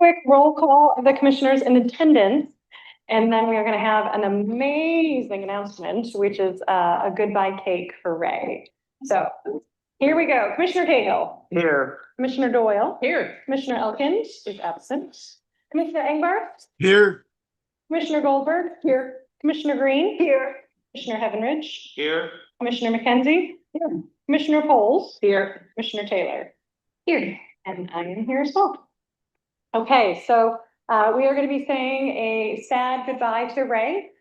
quick roll call of the commissioners in attendance. And then we are going to have an amazing announcement, which is a goodbye cake for Ray. So here we go. Commissioner Cahill. Here. Commissioner Doyle. Here. Commissioner Elkins is absent. Commissioner Engbar. Here. Commissioner Goldberg. Here. Commissioner Green. Here. Commissioner Heavenridge. Here. Commissioner McKenzie. Here. Commissioner Poles. Here. Commissioner Taylor. Here. And I am here as well. Okay, so we are going to be saying a sad goodbye to Ray.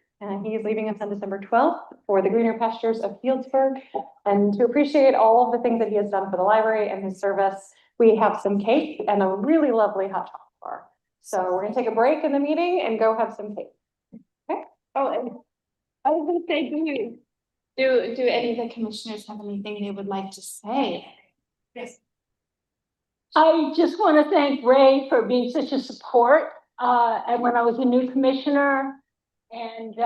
He is leaving us on December 12th for the greener pastures of Fieldsburg. And to appreciate all of the things that he has done for the library and his service, we have some cake and a really lovely hot chocolate bar. So we're going to take a break in the meeting and go have some cake. Okay. Oh, and I was going to say, do any of the commissioners have anything they would like to say? Yes. I just want to thank Ray for being such a support, and when I was a new commissioner, and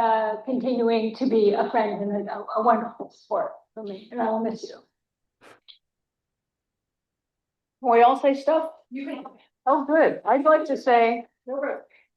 continuing to be a friend and a wonderful support for me, and I will miss you. Can we all say stuff? You can. Oh, good. I'd like to say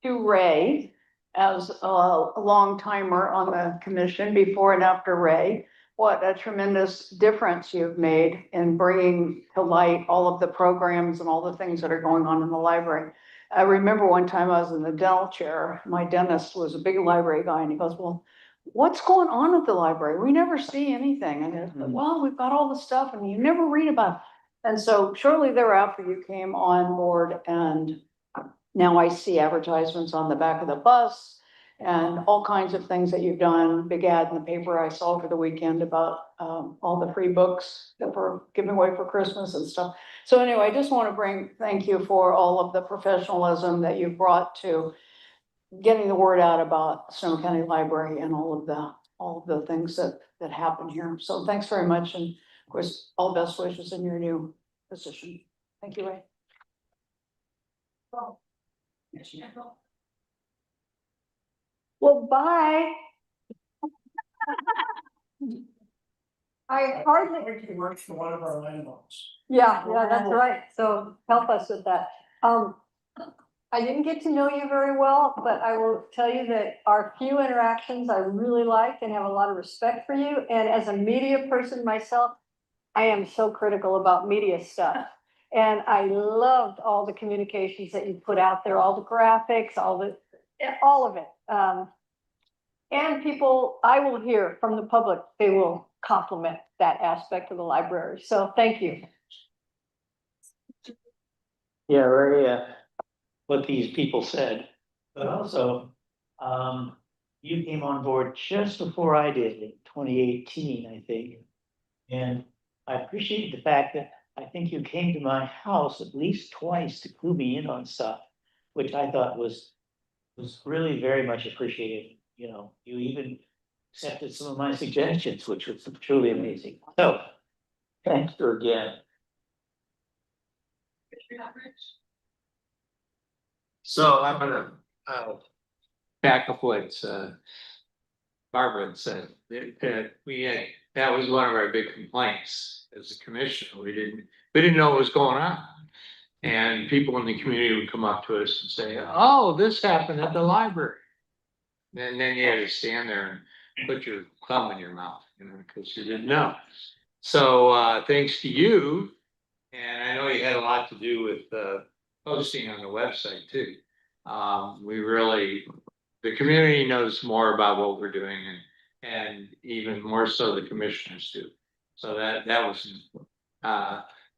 to Ray, as a long timer on the commission before and after Ray, what a tremendous difference you've made in bringing to light all of the programs and all the things that are going on in the library. I remember one time I was in the dental chair, my dentist was a big library guy, and he goes, well, what's going on at the library? We never see anything. And I said, well, we've got all the stuff and you never read about it. And so shortly thereafter you came on board, and now I see advertisements on the back of the bus and all kinds of things that you've done. Big ad in the paper I saw over the weekend about all the free books that were given away for Christmas and stuff. So anyway, I just want to thank you for all of the professionalism that you've brought to getting the word out about Sonoma County Library and all of the things that happen here. So thanks very much, and of course, all best wishes in your new position. Thank you, Ray. Well, bye. I hardly. He works for one of our landlords. Yeah, that's right. So help us with that. I didn't get to know you very well, but I will tell you that our few interactions I really like and have a lot of respect for you. And as a media person myself, I am so critical about media stuff. And I loved all the communications that you put out there, all the graphics, all of it. And people, I will hear from the public, they will compliment that aspect of the library. So thank you. Yeah, Ray, what these people said, but also, you came on board just before I did in 2018, I think. And I appreciate the fact that I think you came to my house at least twice to clue me in on stuff, which I thought was really very much appreciated. You know, you even accepted some of my suggestions, which was truly amazing. So, thank you again. So I'm gonna back up what Barbara had said. That was one of our big complaints as a commission. We didn't know what was going on. And people in the community would come up to us and say, oh, this happened at the library. And then you had to stand there and put your thumb in your mouth, you know, because you didn't know. So thanks to you, and I know you had a lot to do with posting on the website too. The community knows more about what we're doing, and even more so the commissioners do. So that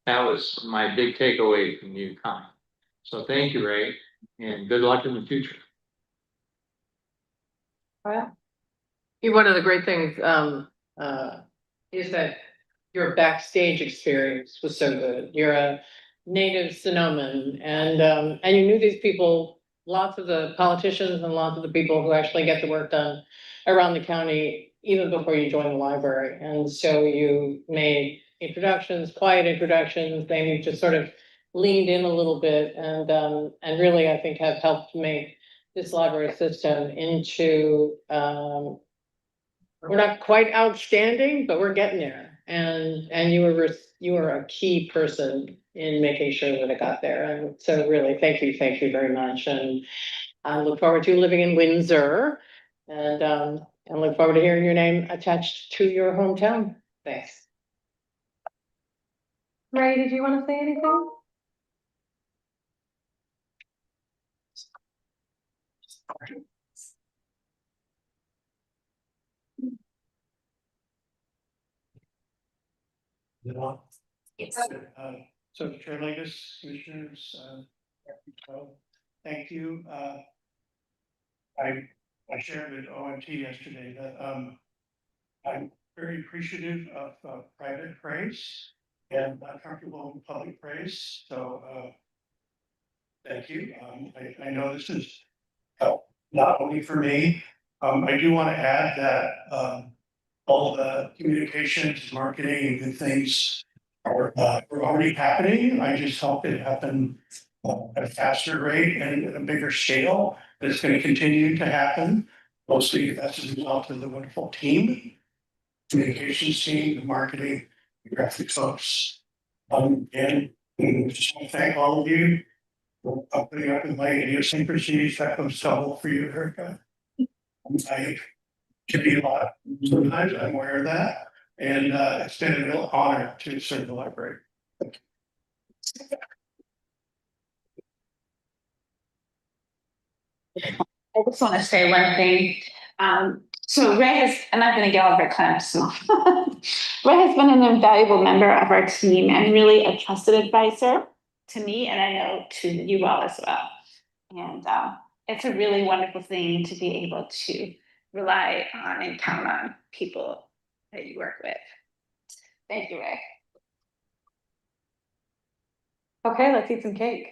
was my big takeaway from you coming. So thank you, Ray, and good luck in the future. One of the great things is that your backstage experience was so good. You're a native Sonoman, and you knew these people, lots of the politicians and lots of the people who actually get the work done around the county even before you joined the library. And so you made introductions, quiet introductions, maybe just sort of leaned in a little bit, and really I think have helped make this library system into we're not quite outstanding, but we're getting there. and you were a key person in making sure that it got there. And so really, thank you very much. And I look forward to living in Windsor and look forward to hearing your name attached to your hometown. Thanks. Ray, did you want to say anything? So Chair Lakers, Commissioners, thank you. I shared with OMT yesterday that, I'm very appreciative of private praise and not comfortable with public praise, so, thank you. I know this is help, not only for me. I do want to add that, all the communications, marketing, and good things are already happening. I just hope it happen at a faster rate and at a bigger scale. It's going to continue to happen. Mostly that's a result of the wonderful team, communications team, the marketing, the graphics folks. And just want to thank all of you for putting up with my idiosyncrasies. That comes double for you, Erica. I can be a lot. Sometimes I'm aware of that. And it's been a real honor to serve the library. I just want to say one thing. So Ray has, and I'm going to get all of our claps. So. Ray has been an invaluable member of our team and really a trusted advisor to me, and I know to you all as well. And it's a really wonderful thing to be able to rely on and count on people that you work with. Thank you, Ray. Okay, let's eat some cake.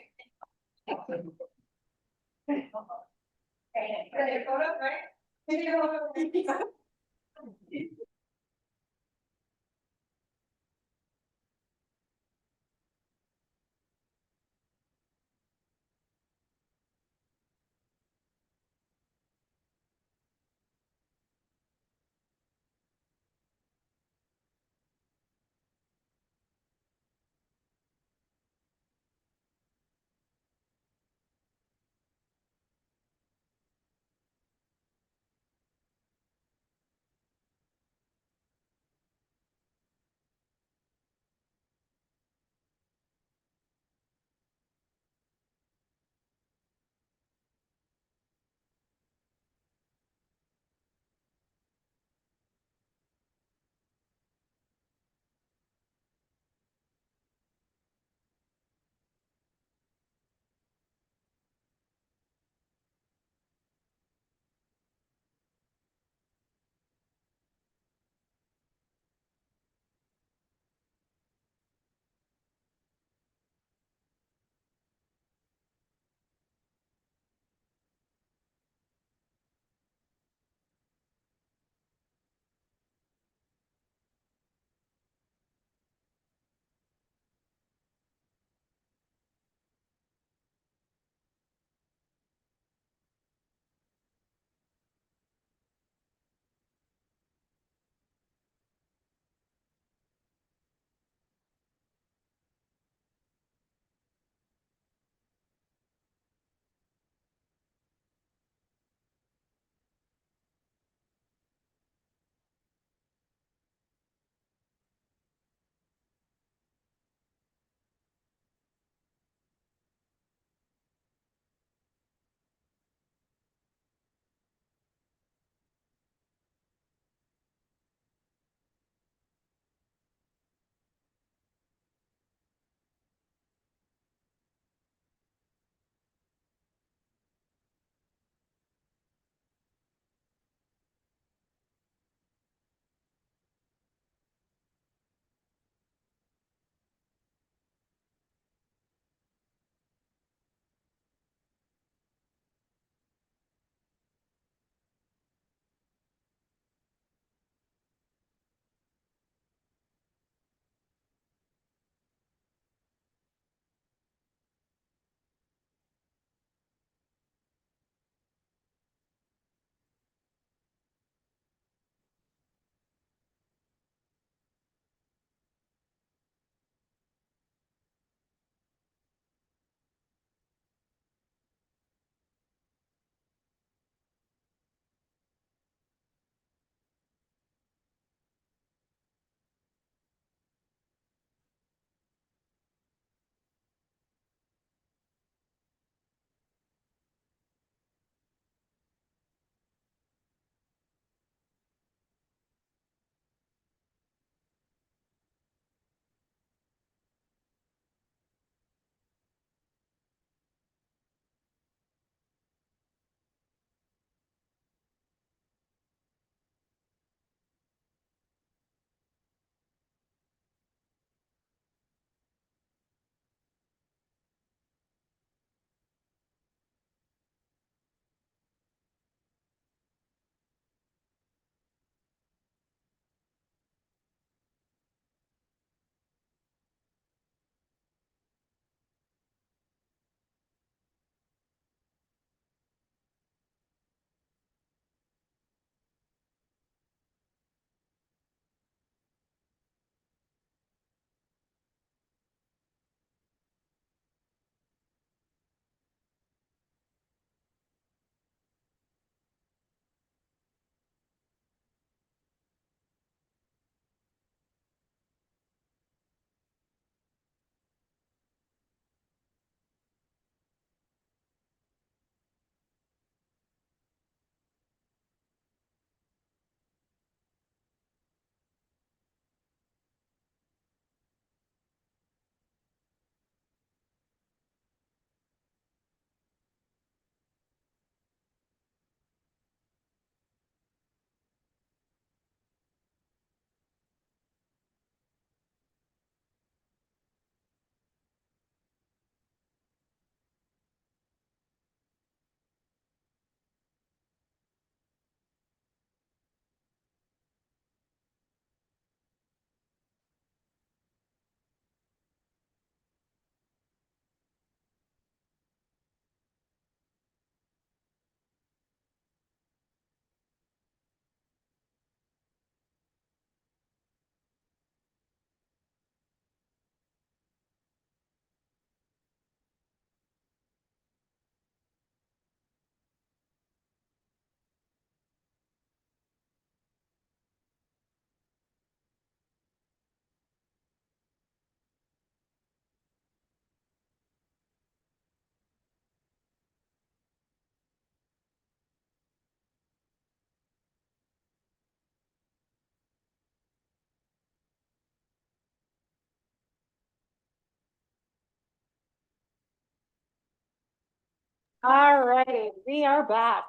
All righty, we are back.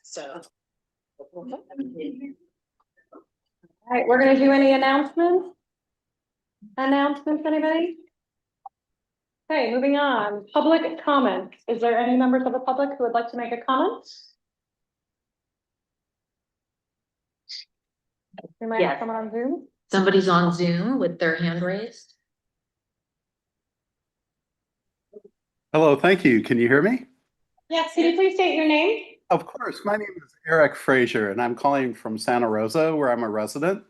So. All right, we're gonna do any announcements? Announcements, anybody? Okay, moving on. Public comment. Is there any members of the public who would like to make a comment? We might have Yes. someone on Zoom. Somebody's on Zoom with their hand raised. Hello, thank you. Can you hear me? Yes, can you please state your name? Of course. My name is Eric Frazier, and I'm calling from Santa Rosa, where I'm a resident.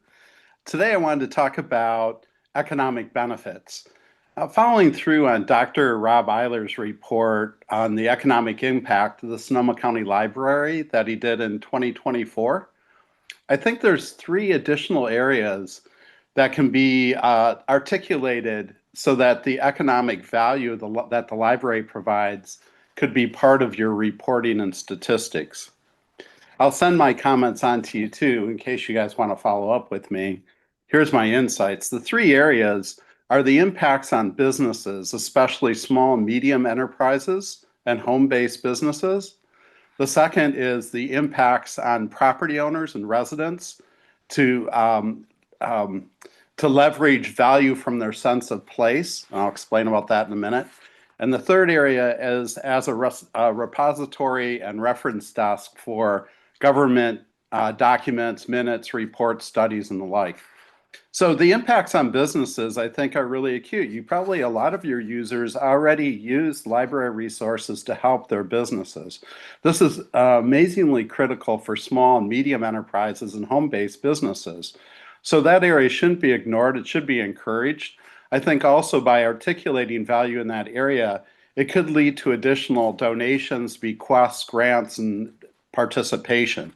Today, I wanted to talk about economic benefits. Following through on Dr. Rob Eiler's report on the economic impact of the Sonoma County Library that he did in 2024, I think there's 3 additional areas that can be articulated so that the economic value that the library provides could be part of your reporting and statistics. I'll send my comments on to you too, in case you guys want to follow up with me. Here's my insights. The 3 areas are the impacts on businesses, especially small and medium enterprises and home-based businesses. The second is the impacts on property owners and residents to leverage value from their sense of place. I'll explain about that in a minute. And the third area is as a repository and reference desk for government documents, minutes, reports, studies, and the like. So the impacts on businesses, I think, are really acute. A lot of your users already use library resources to help their businesses. This is amazingly critical for small and medium enterprises and home-based businesses. So that area shouldn't be ignored. It should be encouraged. I think also by articulating value in that area, it could lead to additional donations, bequests, grants, and participation.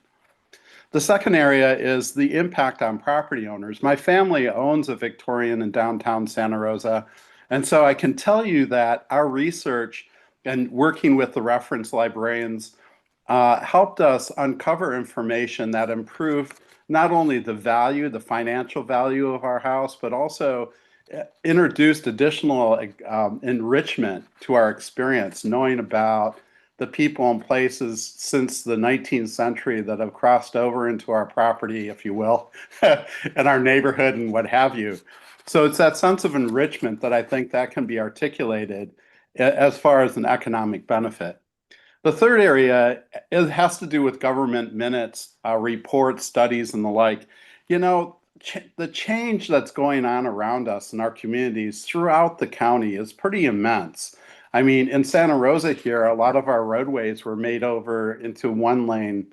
The second area is the impact on property owners. My family owns a Victorian in downtown Santa Rosa, and so I can tell you that our research and working with the reference librarians helped us uncover information that improved not only the financial value of our house, but also introduced additional enrichment to our experience, knowing about the people and places since the 19th century that have crossed over into our property, if you will, and our neighborhood and what have you. So it's that sense of enrichment that I think that can be articulated as far as an economic benefit. The third area has to do with government minutes, reports, studies, and the like. You know, the change that's going on around us in our communities throughout the county is pretty immense. I mean, in Santa Rosa here, a lot of our roadways were made over into 1-lane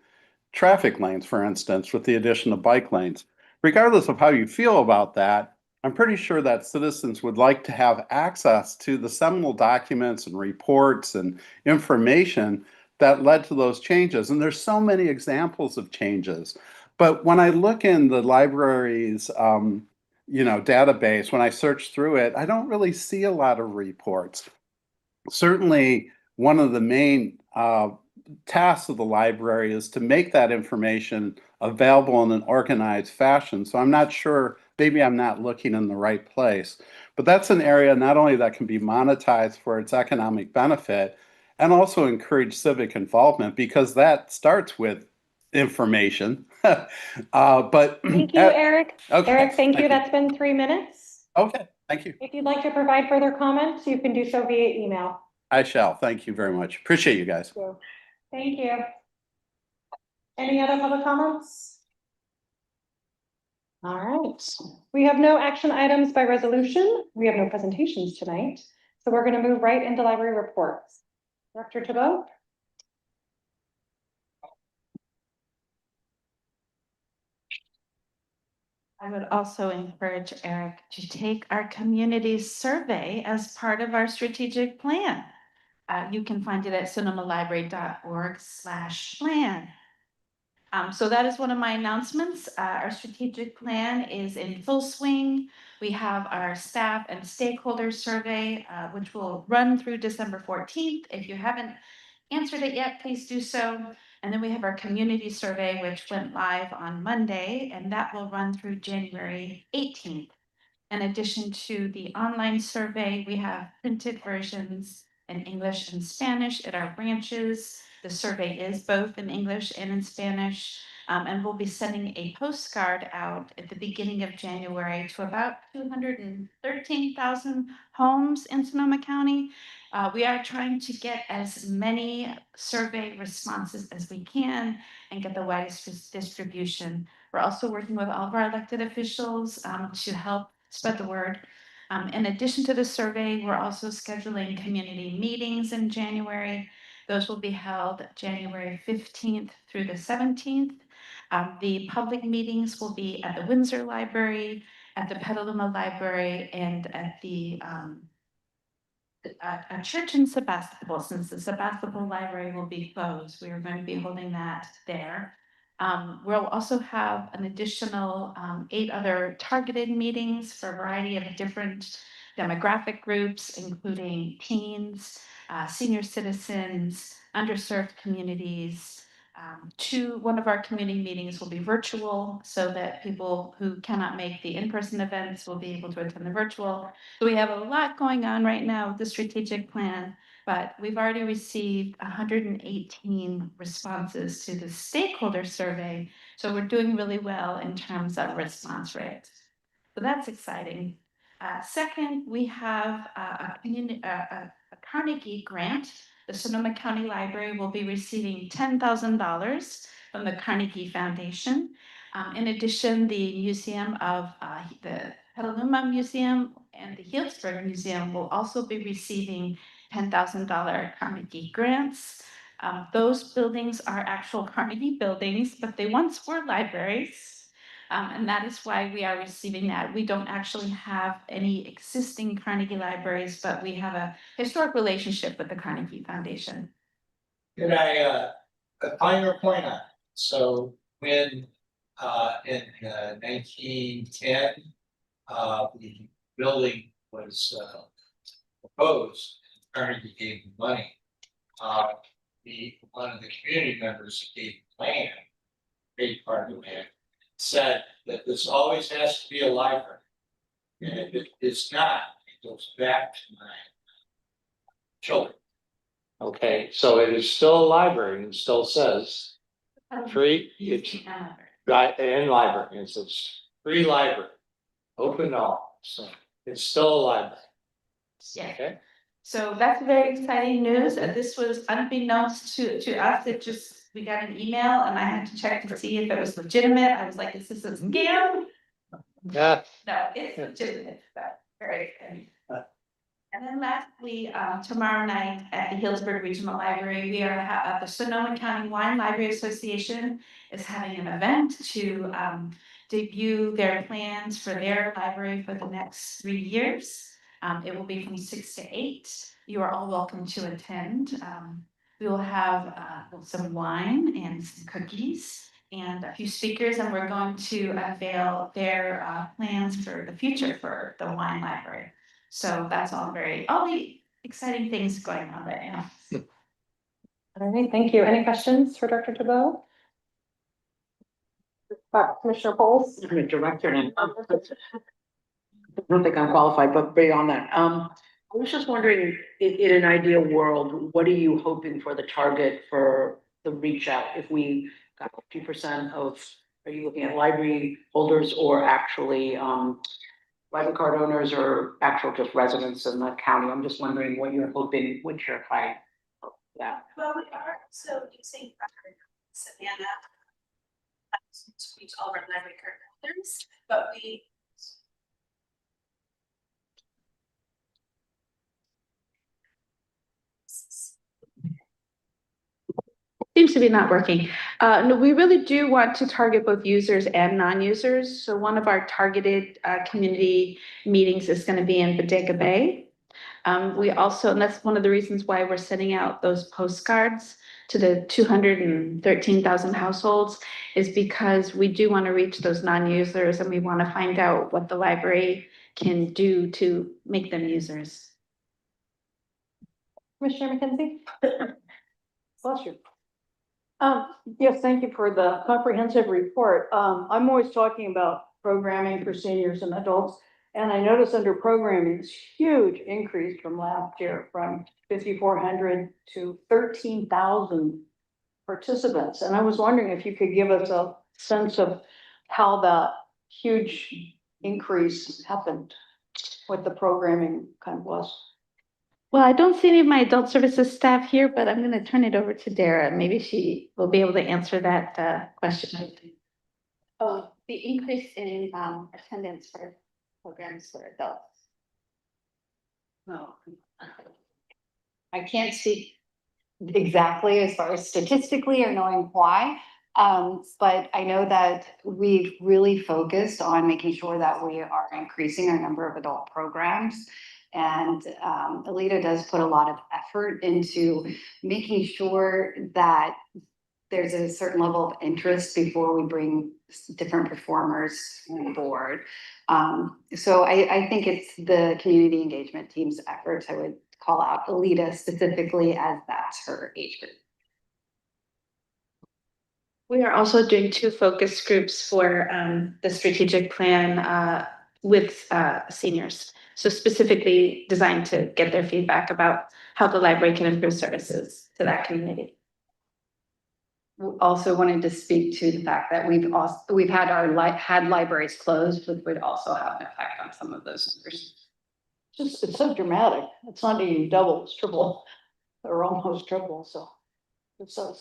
traffic lanes, for instance, with the addition of bike lanes. Regardless of how you feel about that, I'm pretty sure that citizens would like to have access to the seminal documents and reports and information that led to those changes. And there's so many examples of changes. But when I look in the library's database, when I search through it, I don't really see a lot of reports. Certainly, one of the main tasks of the library is to make that information available in an organized fashion. So I'm not sure, maybe I'm not looking in the right place. But that's an area not only that can be monetized for its economic benefit, and also encourage civic involvement, because that starts with information. But Thank you, Eric. Okay, Eric, thank you. you. That's been 3 minutes. Okay, thank you. If you'd like to provide further comments, you can do so via email. I shall. Thank you very much. Appreciate you guys. Thank you. Any other public comments? All right. We have no action items by resolution. We have no presentations tonight. So we're going to move right into library reports. Dr. Tebow? I would also encourage Eric to take our community survey as part of our strategic plan. You can find it at sonomalibrary.org/plan. So that is one of my announcements. Our strategic plan is in full swing. We have our staff and stakeholder survey, which will run through December 14th. If you haven't answered it yet, please do so. And then we have our community survey, which went live on Monday, and that will run through January 18th. In addition to the online survey, we have printed versions in English and Spanish at our branches. The survey is both in English and in Spanish. And we'll be sending a postcard out at the beginning of January to about 213,000 homes in Sonoma County. We are trying to get as many survey responses as we can and get the widest distribution. We're also working with all of our elected officials to help spread the word. In addition to the survey, we're also scheduling community meetings in January. Those will be held January 15th through the 17th. The public meetings will be at the Windsor Library, at the Petaluma Library, and at the a church in Sebastopol. Since the Sebastopol Library will be closed, we are going to be holding that there. We'll also have an additional 8 other targeted meetings for a variety of different demographic groups, including teens, senior citizens, underserved communities. One of our community meetings will be virtual so that people who cannot make the in-person events will be able to attend the virtual. So we have a lot going on right now with the strategic plan, but we've already received 118 responses to the stakeholder survey. So we're doing really well in terms of response rate. So that's exciting. Second, we have a Carnegie grant. The Sonoma County Library will be receiving $10,000 from the Carnegie Foundation. In addition, the Museum of the Petaluma Museum and the Healdsburg Museum will also be receiving $10,000 Carnegie grants. Those buildings are actual Carnegie buildings, but they once were libraries. And that is why we are receiving that. We don't actually have any existing Carnegie libraries, but we have a historic relationship with the Carnegie Foundation. Could I, a finer point on it? So when, in 1910, the building was, proposed, and Carnegie gave the money, one of the community members gave the land, paid part of the land, said that this always has to be a library. And if it is not, it goes back to my children. Okay, so it is still a library and still says free, it's right, and library, it's a free library, open to all, so it's still a library. Yeah. Okay. So that's very exciting news. This was unbeknownst to us. We got an email and I had to check to see if it was legitimate. I was like, is this a scam? Yeah. No, it's legitimate, but very exciting. And then lastly, tomorrow night at the Healdsburg Regional Library, we are the Sonoma County Wine Library Association is having an event to debut their plans for their library for the next 3 years. It will be from 6 to 8. You are all welcome to attend. We will have some wine and some cookies and a few speakers, and we're going to unveil their plans for the future for the wine library. So that's all the exciting things going on right now. All right, thank you. Any questions for Dr. Tebow? Commissioner Poles? I'm a director and I don't think I'm qualified, but beyond that, I was just wondering, in an ideal world, what are you hoping for the target for the reach out? If we got 50% of, are you looking at library holders or actually library card owners or actual just residents in the county? I'm just wondering what you're hoping would your client that. Well, we are also using Savannah to reach all of our library card holders, but we seems to be not working. No, we really do want to target both users and non-users. So one of our targeted community meetings is going to be in Bodega Bay. We also, and that's one of the reasons why we're sending out those postcards to the 213,000 households, is because we do want to reach those non-users and we want to find out what the library can do to make them users. Commissioner McKenzie? Bless you. Yes, thank you for the comprehensive report. I'm always talking about programming for seniors and adults. And I noticed under programming, it's huge increase from last year, from 5,400 to 13,000 participants. And I was wondering if you could give us a sense of how that huge increase happened, what the programming kind of was. Well, I don't see any of my adult services staff here, but I'm gonna turn it over to Dara. Maybe she will be able to answer that question. Oh, the increase in attendance for programs for adults. No. I can't see exactly as far as statistically or knowing why. But I know that we've really focused on making sure that we are increasing our number of adult programs. And Alita does put a lot of effort into making sure that there's a certain level of interest before we bring different performers on board. So I think it's the community engagement team's efforts. I would call out Alita specifically as that's her age group. We are also doing 2 focus groups for the strategic plan with seniors. So specifically designed to get their feedback about how the library can improve services to that community. Also wanted to speak to the fact that we've had had libraries closed, which would also have an effect on some of those numbers. It's so dramatic. It's not even double, it's triple, or almost triple, so. It's so.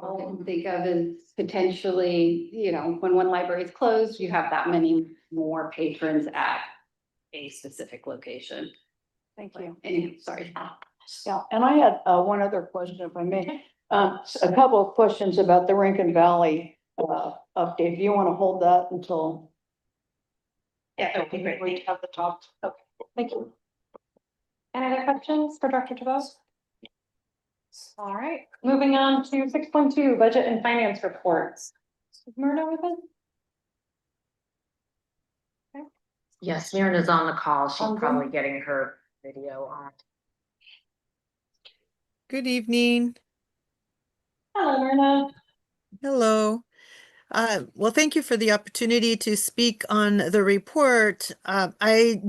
All I can think of is potentially, you know, when one library is closed, you have that many more patrons at a specific location. Thank you. Anyway, sorry. Yeah, and I had one other question, if I may. A couple of questions about the Rincon Valley update. Do you want to hold that until? Yeah, that would be great. We have the talk. Okay, thank you. Any other questions for Dr. DeVos? All right, moving on to 6.2, budget and finance reports. Is Myrna with us? Yes, Myrna's on the call. She's On probably Zoom? getting her video on. Good evening. Hello, Myrna. Hello. Well, thank you for the opportunity to speak on the report. I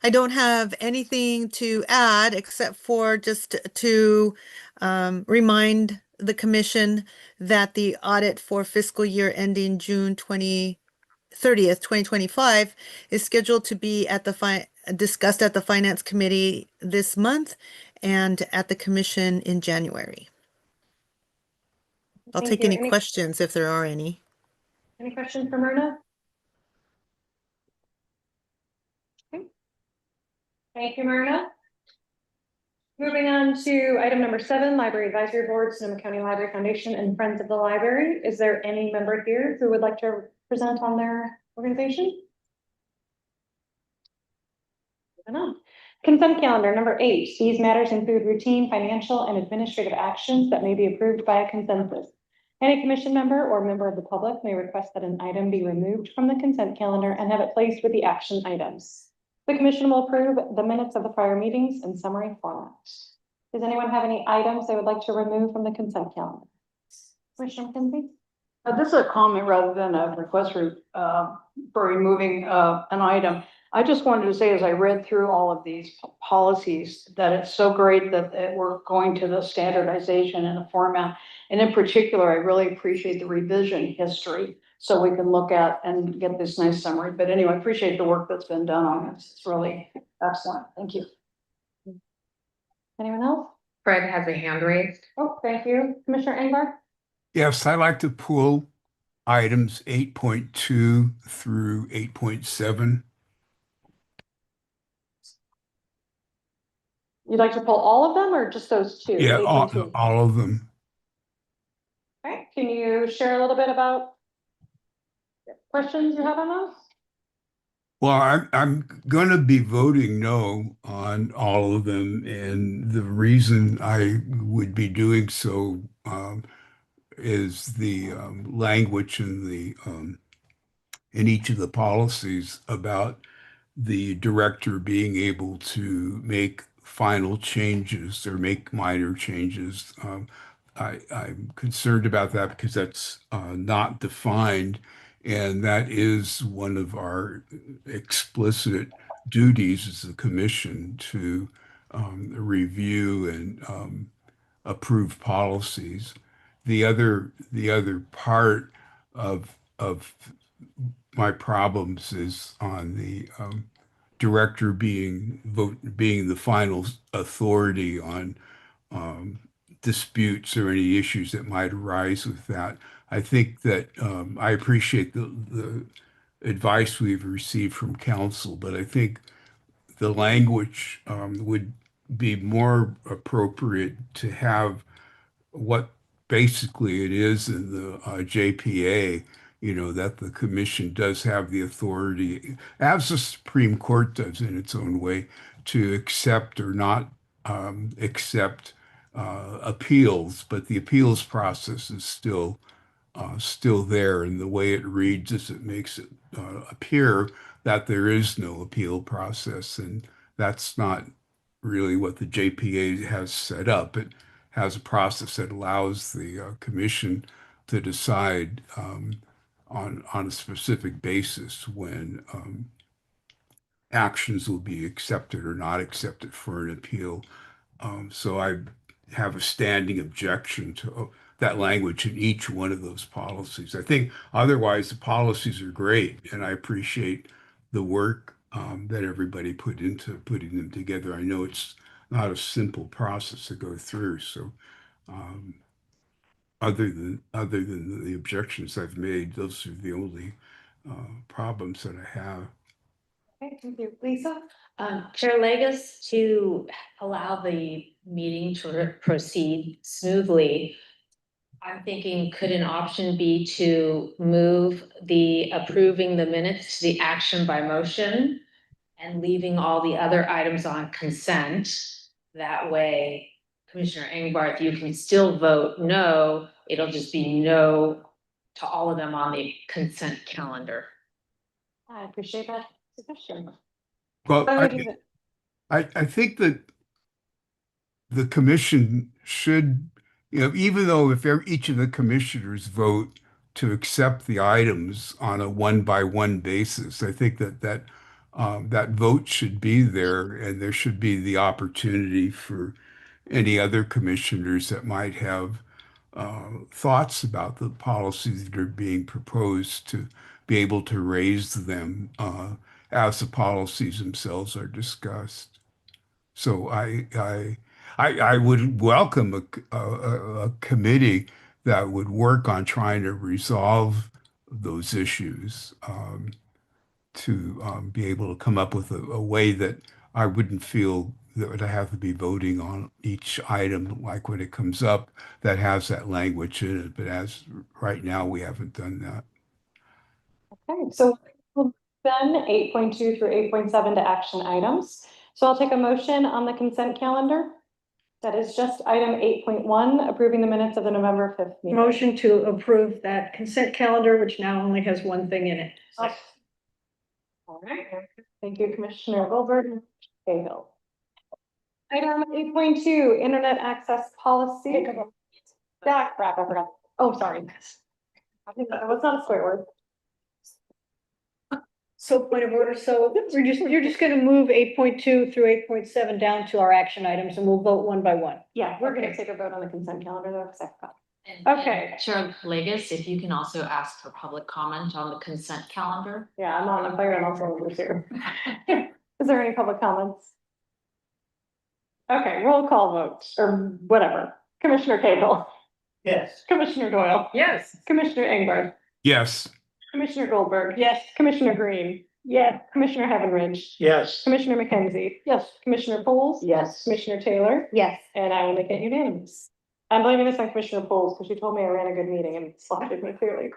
don't have anything to add except for just to remind the commission that the audit for fiscal year ending June 30th, 2025 is scheduled to be at the discussed at the Finance Committee this month and at the commission in January. I'll Thank take you. any questions if there are any. Any questions for Myrna? Okay. Thank you, Myrna. Moving on to item number 7, Library Advisory Board, Sonoma County Library Foundation and Friends of the Library. Is there any member here who would like to present on their organization? No. Consent calendar number 8. These matters include routine financial and administrative actions that may be approved by a consensus. Any commission member or member of the public may request that an item be removed from the consent calendar and have it placed with the action items. The commission will approve the minutes of the prior meetings in summary format. Does anyone have any items they would like to remove from the consent calendar? Commissioner McKenzie? This is a comment rather than a request for removing an item. I just wanted to say, as I read through all of these policies, that it's so great that we're going to the standardization in a format. And in particular, I really appreciate the revision history so we can look at and get this nice summary. But anyway, I appreciate the work that's been done on this. It's really excellent. Thank you. Anyone else? Fred has a hand raised. Oh, thank you. Commissioner Engler? Yes, I like to pull items 8.2 through 8.7. You'd like to pull all of them or just those 2? Yeah, 8 and 2? all of them. Okay, can you share a little bit about questions you have on those? Well, I'm going to be voting no on all of them, and the reason I would be doing so is the language in each of the policies about the director being able to make final changes or make minor changes. I'm concerned about that because that's not defined And that is one of our explicit duties as a commission to review and approve policies. The other part of my problems is on the director being the final authority on um, disputes or any issues that might arise with that. I think that I appreciate the advice we've received from council, but I think the language would be more appropriate to have what basically it is in the JPA, that the commission does have the authority, as the Supreme Court does in its own way, to accept or not accept appeals, but the appeals process is still there, and the way it reads is it makes it appear that there is no appeal process, and that's not really what the JPA has set up. It has a process that allows the commission to decide on a specific basis when actions will be accepted or not accepted for an appeal. So I have a standing objection to that language in each one of those policies. I think otherwise the policies are great, and I appreciate the work that everybody put into putting them together. I know it's not a simple process to go through. So um, other than the objections I've made, those are the only problems that I have. Okay, thank you. Lisa? Chair Legus, to allow the meeting to proceed smoothly, I'm thinking, could an option be to move the approving the minutes to the action by motion and leaving all the other items on consent? That way, Commissioner Engbarth, you can still vote no, it'll just be no to all of them on the consent calendar. I appreciate that suggestion. Well, Why would you- I think that the commission should, even though if each of the commissioners vote to accept the items on a one-by-one basis, I think that vote should be there, and there should be the opportunity for any other commissioners that might have thoughts about the policies that are being proposed to be able to raise them as the policies themselves are discussed. So I would welcome a committee that would work on trying to resolve those issues, to be able to come up with a way that I wouldn't feel that I have to be voting on each item, like when it comes up, that has that language in it. But as right now, we haven't done that. Okay, so we'll then 8.2 through 8.7 to action items. So I'll take a motion on the consent calendar. That is just item 8.1, approving the minutes of the November 5th meeting. Motion to approve that consent calendar, which now only has one thing in it. All right, thank you, Commissioner Goldberg. Cahill. Item 8.2, internet access policy. That crap, I forgot. Oh, sorry. I think that was not a swear word. So point of order, so you're just gonna move 8.2 through 8.7 down to our action items, and we'll vote one by one. Yeah, we're gonna take a vote on the consent calendar though, because I forgot. Okay. Chair Legus, if you can also ask for public comment on the consent calendar. Yeah, I'm on the fire and also over here. Is there any public comments? Okay, roll call vote, or whatever. Commissioner Cahill, Yes. Commissioner Doyle, Yes. Commissioner Engberg, Yes. Commissioner Goldberg. Yes. Commissioner Green. Yes. Commissioner Heavenridge. Yes. Commissioner McKenzie. Yes. Commissioner Poles. Yes. Commissioner Taylor. Yes. And I will make it unanimous. I'm blaming this on Commissioner Poles because she told me I ran a good meeting and slaughtered me clearly.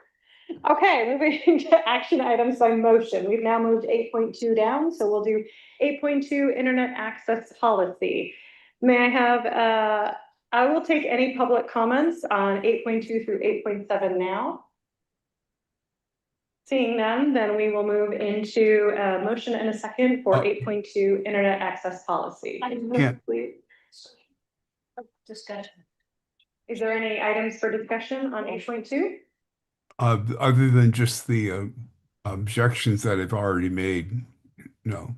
Okay, moving to action items by motion. We've now moved 8.2 down, so we'll do 8.2 internet access policy. May I have, I will take any public comments on 8.2 through 8.7 now. Seeing none, then we will move into a motion and a second for 8.2 internet access policy. Can't. Discussion. Is there any items for discussion on 8.2? Other than just the objections that I've already made, no.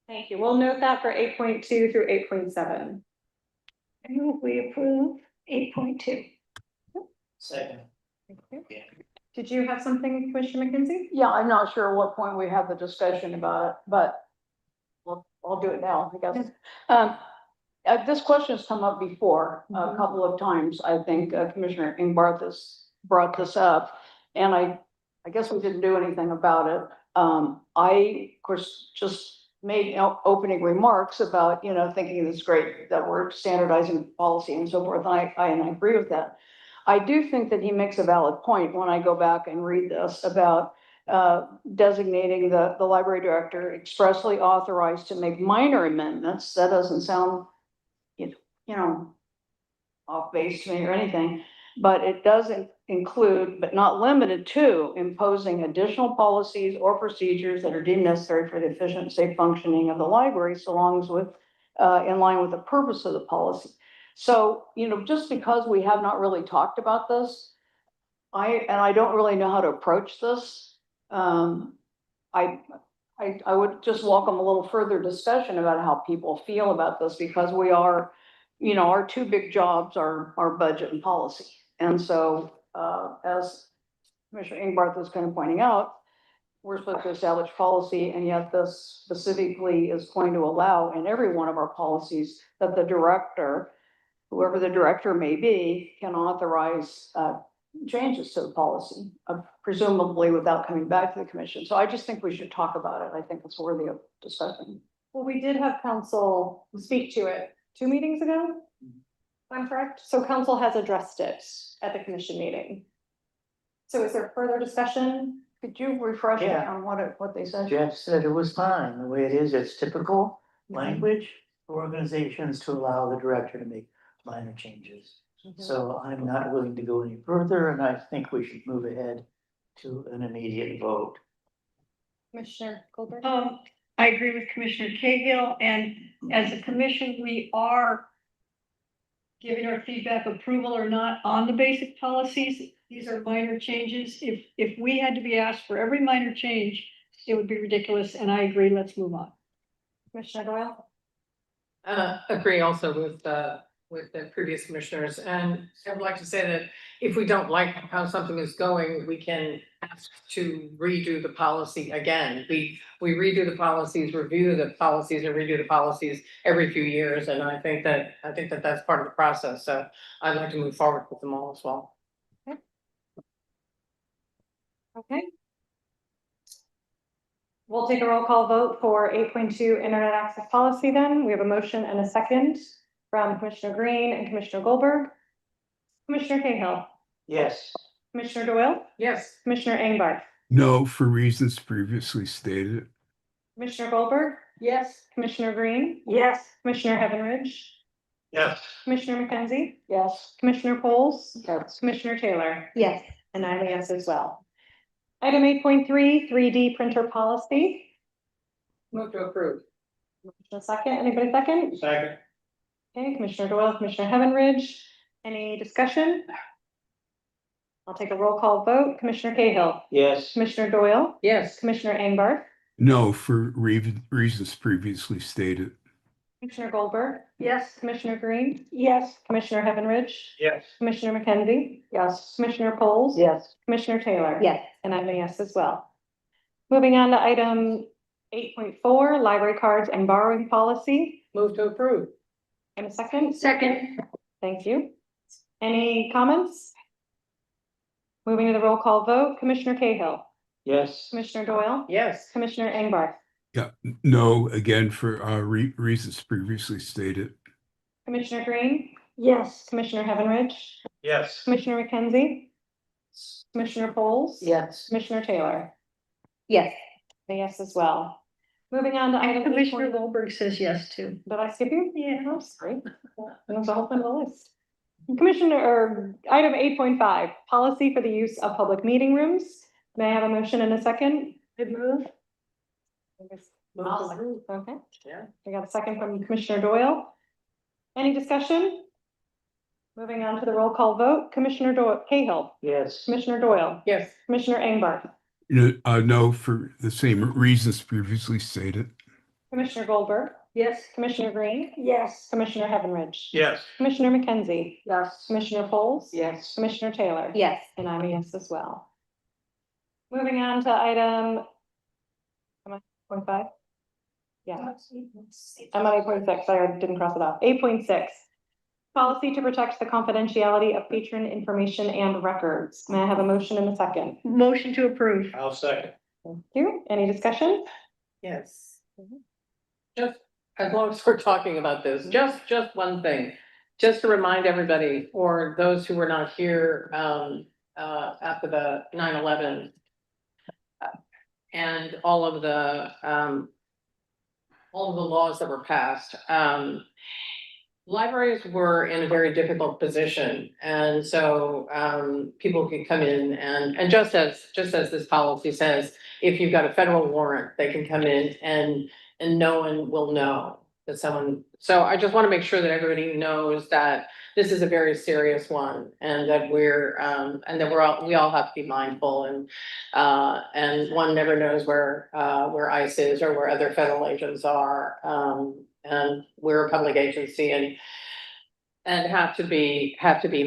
Thank you. We'll note that for 8.2 through 8.7. I move we approve 8.2. Second. Did you have something, Commissioner McKenzie? Yeah, I'm not sure what point we had the discussion about it, but I'll do it now, I guess. This question's come up before a couple of times. I think Commissioner Ingbarth has brought this up. And I guess we didn't do anything about it. I, of course, just made opening remarks about, thinking it's great that we're standardizing policy and so forth. And I agree with that. I do think that he makes a valid point when I go back and read this about designating the library director expressly authorized to make minor amendments. That doesn't sound, off base to me or anything, but it doesn't include, but not limited to, imposing additional policies or procedures that are deemed necessary for the efficient, safe functioning of the library, so long as in line with the purpose of the policy. So, just because we have not really talked about this, I don't really know how to approach this. I would just welcome a little further discussion about how people feel about this, because we are, our two big jobs are budget and policy. And so, as Commissioner Ingbarth was kind of pointing out, we're supposed to establish policy, and yet this specifically is going to allow in every one of our policies that the director, whoever the director may be, can authorize changes to the policy, presumably without coming back to the commission. So I just think we should talk about it. I think it's worthy of discussion. Well, we did have council speak to it 2 meetings ago. If I'm correct. So council has addressed it at the commission meeting. So is there further discussion? Could you refresh me Yeah. on what they said? Jeff said it was fine, the way it is, it's typical language for organizations to allow the director to make minor changes. So I'm not willing to go any further, and I think we should move ahead to an immediate vote. Commissioner Goldberg? I agree with Commissioner Cahill, and as a commission, we are giving our feedback, approval or not, on the basic policies. These are minor changes. If we had to be asked for every minor change, it would be ridiculous, and I agree, let's move on. Commissioner Doyle? Agree also with the previous commissioners, and I would like to say that if we don't like how something is going, we can ask to redo the policy again. We redo the policies, review the policies, and redo the policies every few years, and I think that that's part of the process. So I'd like to move forward with them all as well. Okay. We'll take a roll call vote for 8.2 internet access policy then. We have a motion and a second from Commissioner Green and Commissioner Goldberg. Commissioner Cahill, Yes. Commissioner Doyle, Yes. Commissioner Ingbarth, No, for reasons previously stated. Commissioner Goldberg, Yes. Commissioner Green, Yes. Commissioner Heavenridge, Yes. Commissioner McKenzie, Yes. Commissioner Poles, Yes. Commissioner Taylor, Yes. and I'm a yes as well. Item 8.3, 3D printer policy. Move to approve. A second, anybody second? Second. Okay, Commissioner Doyle, Commissioner Heavenridge, any discussion? I'll take a roll call vote. Commissioner Cahill, Yes. Commissioner Doyle, Yes. Commissioner Ingbarth, No, for reasons previously stated. Commissioner Goldberg, Yes. Commissioner Green, Yes. Commissioner Heavenridge, Yes. Commissioner McKenzie, Yes. Commissioner Poles. Yes. Commissioner Taylor. Yes. And I'm a yes as well. Moving on to item 8.4, library cards and borrowing policy. Move to approve. And a second? Second. Thank you. Any comments? Moving to the roll call vote, Commissioner Cahill, Yes. Commissioner Doyle, Yes. Commissioner Ingbarth, Yeah, no, again, for reasons previously stated. Commissioner Green, Yes. Commissioner Heavenridge, Yes. Commissioner McKenzie, Commissioner Poles. Yes. Commissioner Taylor. Yes. A yes as well. Moving on to And item Commissioner 8.1. Goldberg says yes too. Did I skip you? Yeah, I'm sorry. That was all on the list. Commissioner, or item 8.5, policy for the use of public meeting rooms. May I have a motion and a second? Move. Okay. Yeah. We got a second from Commissioner Doyle. Any discussion? Moving on to the roll call vote, Commissioner Cahill, Yes. Commissioner Doyle, Yes. Commissioner Engbar, No, for the same reasons previously stated. Commissioner Goldberg, Yes. Commissioner Green, Yes. Commissioner Heavenridge. Yes. Commissioner McKenzie, Yes. Commissioner Poles. Yes. Commissioner Taylor. Yes. And I'm a yes as well. Moving on to item. Am I 0.5? Yeah, I'm on 8.6, sorry, I didn't cross it off. 8.6. Policy to protect the confidentiality of patron information and records. May I have a motion in a second? Motion to approve. I'll second. Thank you. Any discussion? Yes. Just as long as we're talking about this, just one thing, just to remind everybody, or those who were not here, after the 9/11. And all of the laws that were passed, libraries were in a very difficult position, and so people could come in and just as this policy says, if you've got a federal warrant, they can come in and no one will know that someone. So I just want to make sure that everybody knows that this is a very serious one, and that we all have to be mindful, and one never knows where ICE is or where other federal agents are. And we're a public agency and have to be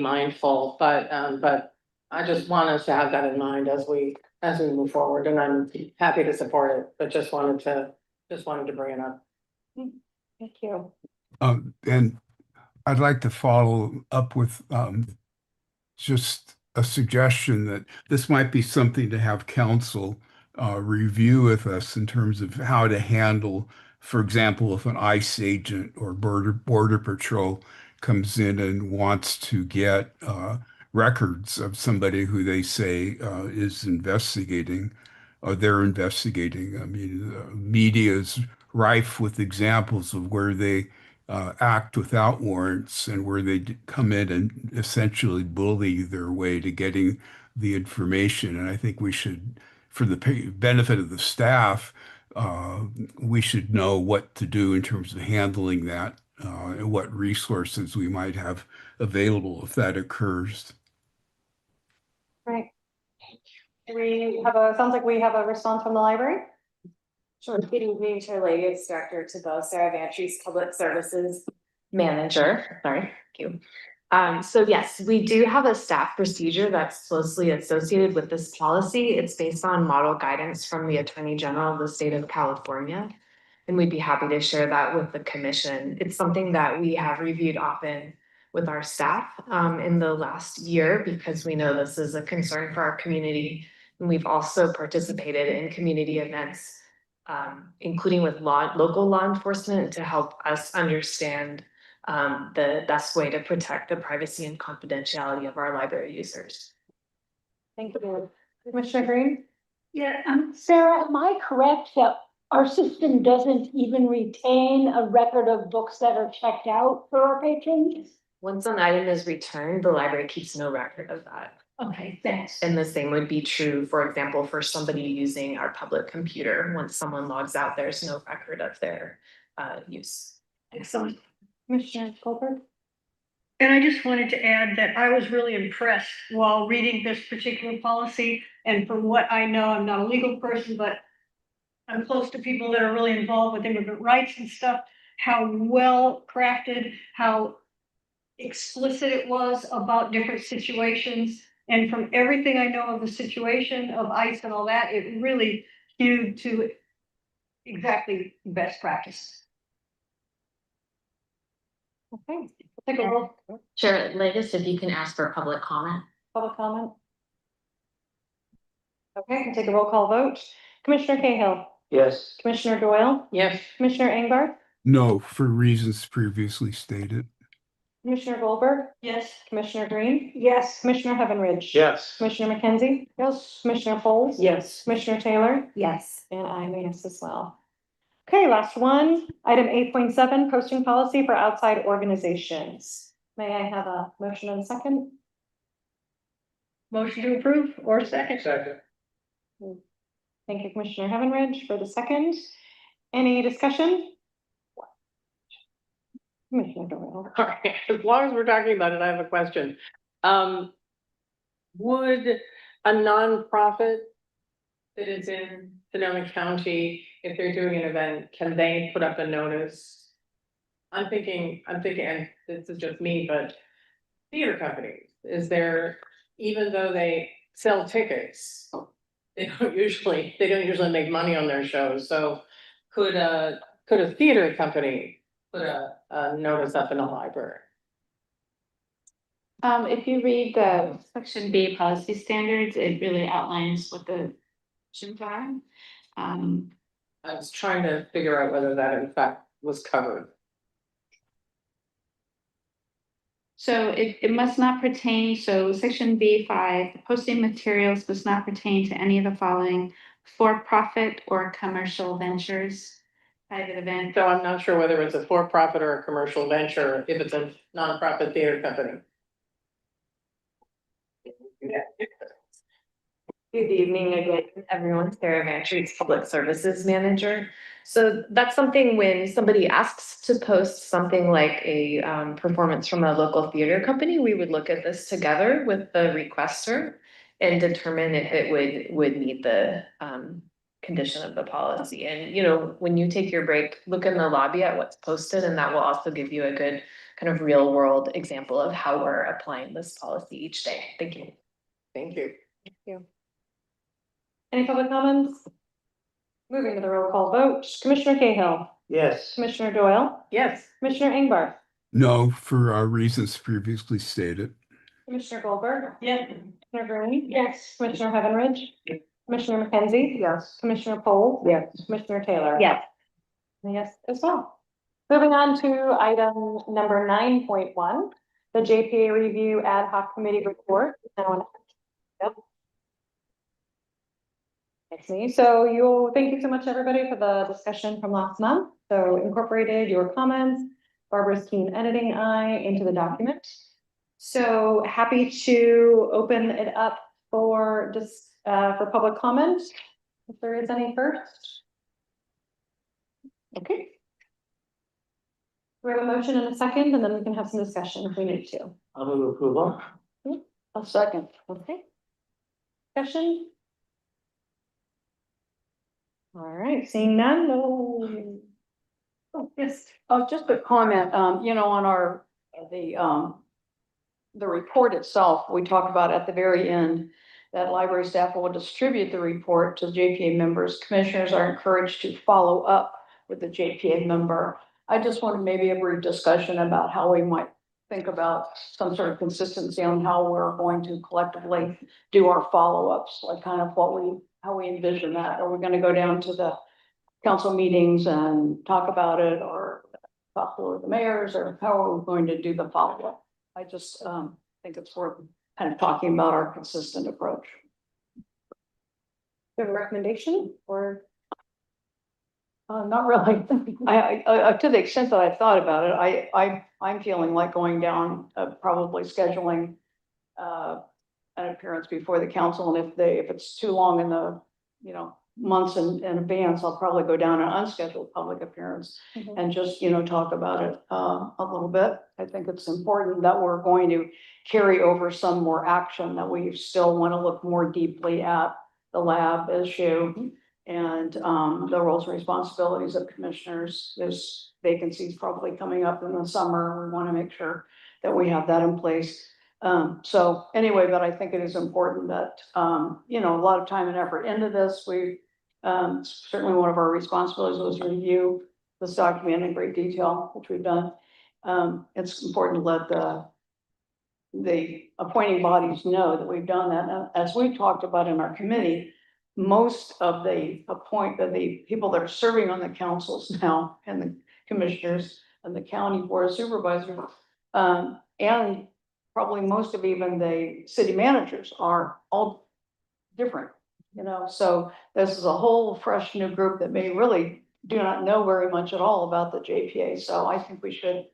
mindful, but I just want us to have that in mind as we move forward, and I'm happy to support it, but just wanted to bring it up. Thank you. And I'd like to follow up with just a suggestion that this might be something to have council review with us in terms of how to handle, for example, if an ICE agent or border patrol comes in and wants to get records of somebody who they say is investigating, or they're investigating. I mean, the media is rife with examples of where they act without warrants and where they come in and essentially bully their way to getting the information. And I think we should, for the benefit of the staff, we should know what to do in terms of handling that and what resources we might have available if that occurs. Right. Sounds like we have a response from the library. Sure. Good evening, Chair Leggett, Director to both Sarah Vantries, Public Services Manager. Sorry, thank you. So yes, we do have a staff procedure that's closely associated with this policy. It's based on model guidance from the Attorney General of the state of California. And we'd be happy to share that with the commission. It's something that we have reviewed often with our staff in the last year, because we know this is a concern for our community. And we've also participated in community events, including with local law enforcement, to help us understand the best way to protect the privacy and confidentiality of our library users. Thank you. Commissioner Green? Yeah, Sarah, am I correct that our system doesn't even retain a record of books that are checked out for our patrons? Once an item is returned, the library keeps no record of that. Okay, thanks. And the same would be true, for example, for somebody using our public computer. Once someone logs out, there's no record of their use. Excellent. Commissioner Goldberg? And I just wanted to add that I was really impressed while reading this particular policy. And from what I know, I'm not a legal person, but I'm close to people that are really involved with immigrant rights and stuff, how well crafted, how explicit it was about different situations. And from everything I know of the situation of ICE and all that, it really hewed to exactly best practice. Okay, take a roll. Chair Leggett, if you can ask for public comment. Public comment? Okay, we'll take a roll call vote. Commissioner Cahill, Yes. Commissioner Doyle, Yes. Commissioner Engbar, No, for reasons previously stated. Commissioner Goldberg, Yes. Commissioner Green, Yes. Commissioner Heavenridge. Yes. Commissioner McKenzie. Yes. Commissioner Poles. Yes. Commissioner Taylor. Yes. And I'm a yes as well. Okay, last one, item 8.7, posting policy for outside organizations. May I have a motion and a second? Motion to approve or second? Second. Thank you, Commissioner Heavenridge, for the second. Any discussion? Commissioner Doyle. All right, as long as we're talking about it, I have a question. Would a nonprofit that is in Sonoma County, if they're doing an event, can they put up a notice? I'm thinking, and this is just me, but theater companies, is there, even though they sell tickets, they don't usually make money on their shows, so could a theater company put a notice up in a library? If you read the section B policy standards, it really outlines what the options are. I was trying to figure out whether that in fact was covered. So it must not pertain, so section B5, posting materials must not pertain to any of the following: for-profit or commercial ventures, private event. So I'm not sure whether it's a for-profit or a commercial venture, if it's a nonprofit theater company. Good evening again, everyone. Sarah Vantries, Public Services Manager. So that's something when somebody asks to post something like a performance from a local theater company, we would look at this together with the requester and determine if it would meet the condition of the policy. And, you know, when you take your break, look in the lobby at what's posted, and that will also give you a good kind of real world example of how we're applying this policy each day. Thank you. Thank you. Any public comments? Moving to the roll call vote, Commissioner Cahill, Yes. Commissioner Doyle, Yes. Commissioner Ingbar, No, for reasons previously stated. Commissioner Goldberg. Yes. Commissioner Green. Yes. Commissioner Heavenridge. Commissioner McKenzie. Yes. Commissioner Poole. Yes. Commissioner Taylor. Yes. Yes, as well. Moving on to item number 9.1, the JPA review ad hoc committee report. So thank you so much, everybody, for the discussion from last month. So incorporated your comments, Barbara's keen editing eye into the document. So happy to open it up for public comment, if there is any first. Okay. We have a motion and a second, and then we can have some discussion if we need to. I'll move approval. A second. Okay. Discussion? All right, seeing none, no. Oh, yes. Oh, just a comment, on the report itself, we talk about at the very end that library staff will distribute the report to JPA members. Commissioners are encouraged to follow up with the JPA member. I just wanted maybe a brief discussion about how we might think about some sort of consistency on how we're going to collectively do our follow-ups, like kind of how we envision that. Are we going to go down to the council meetings and talk about it, or talk to the mayors, or how are we going to do the follow-up? I just think it's worth kind of talking about our consistent approach. Do you have a recommendation or? Not really. To the extent that I thought about it, I'm feeling like going down, probably scheduling an appearance before the council, and if it's too long in the, months in advance, I'll probably go down an unscheduled public appearance and just, talk about it a little bit. I think it's important that we're going to carry over some more action, that we still want to look more deeply at the lab issue and the roles and responsibilities of commissioners. There's vacancies probably coming up in the summer. We want to make sure that we have that in place. So anyway, but I think it is important that, a lot of time and effort into this. We certainly one of our responsibilities was to review this document in great detail, which we've done. It's important to let the appointing bodies know that we've done that. Now, as we talked about in our committee, most of the people that are serving on the councils now, and the commissioners and the county board of supervisors, and probably most of even the city managers are all different, so this is a whole fresh new group that may really do not know very much at all about the JPA. So I think we should,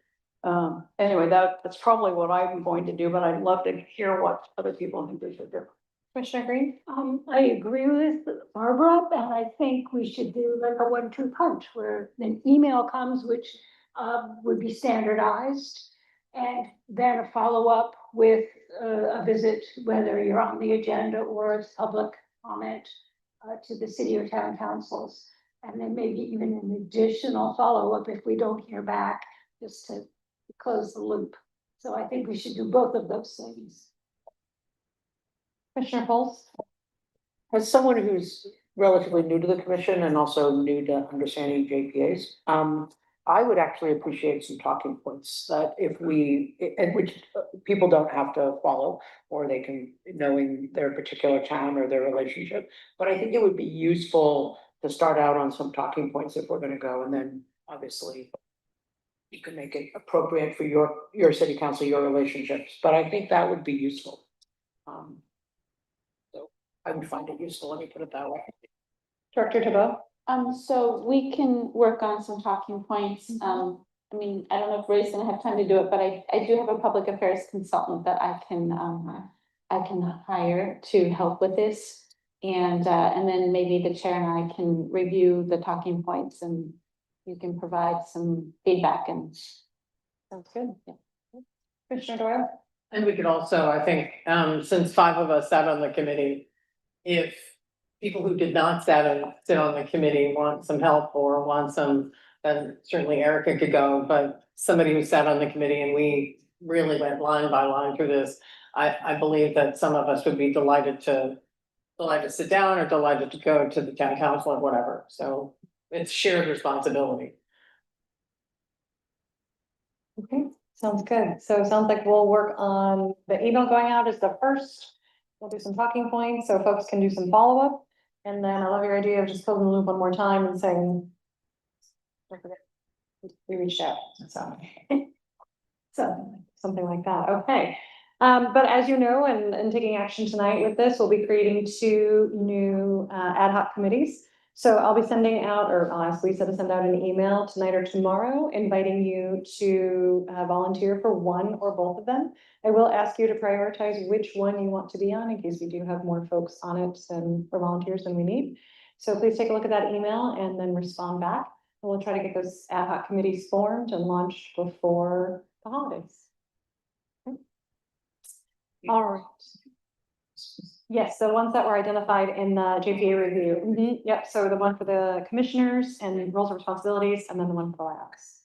anyway, that's probably what I'm going to do, but I'd love to hear what other people think we should do. Commissioner Green? I agree with Barbara, and I think we should do like a 1-2 punch where an email comes, which would be standardized. And then a follow-up with a visit, whether you're on the agenda or it's public comment to the city or town councils. And then maybe even an additional follow-up if we don't hear back, just to close the loop. So I think we should do both of those things. Commissioner Poles? As someone who's relatively new to the commission and also new to understanding JPAs, I would actually appreciate some talking points that if we, and which people don't have to follow, or they can, knowing their particular town or their relationship. But I think it would be useful to start out on some talking points if we're gonna go, and then obviously you can make it appropriate for your city council, your relationships, but I think that would be useful. So I would find it useful, let me put it that way. Director Tabo? So we can work on some talking points. I mean, I don't know if Ray's gonna have time to do it, but I do have a public affairs consultant that I can hire to help with this. And then maybe the chair and I can review the talking points and you can provide some feedback and. Sounds good. Yeah. Commissioner Doyle? And we could also, I think, since 5 of us sat on the committee, if people who did not sit on the committee want some help or want some, then certainly Erica could go, but somebody who sat on the committee and we really went line by line through this, I believe that some of us would be delighted to sit down or delighted to go to the town council or whatever. So it's shared responsibility. Okay, sounds good. So it sounds like we'll work on the email going out as the first. We'll do some talking points so folks can do some follow-up. And then I love your idea of just closing the loop one more time and saying, don't forget, we reached out, so something like that. Okay. But as you know, and taking action tonight with this, we'll be creating 2 new ad hoc committees. So I'll be sending out, or I'll ask Lisa to send out an email tonight or tomorrow, inviting you to volunteer for one or both of them. I will ask you to prioritize which one you want to be on in case we do have more folks on it and for volunteers than we need. So please take a look at that email and then respond back. And we'll try to get those ad hoc committees formed and launched before the holidays. Okay. All right. Yes, the ones that were identified in the JPA review. Yep, so the one for the commissioners and roles and responsibilities, and then the one for Alex.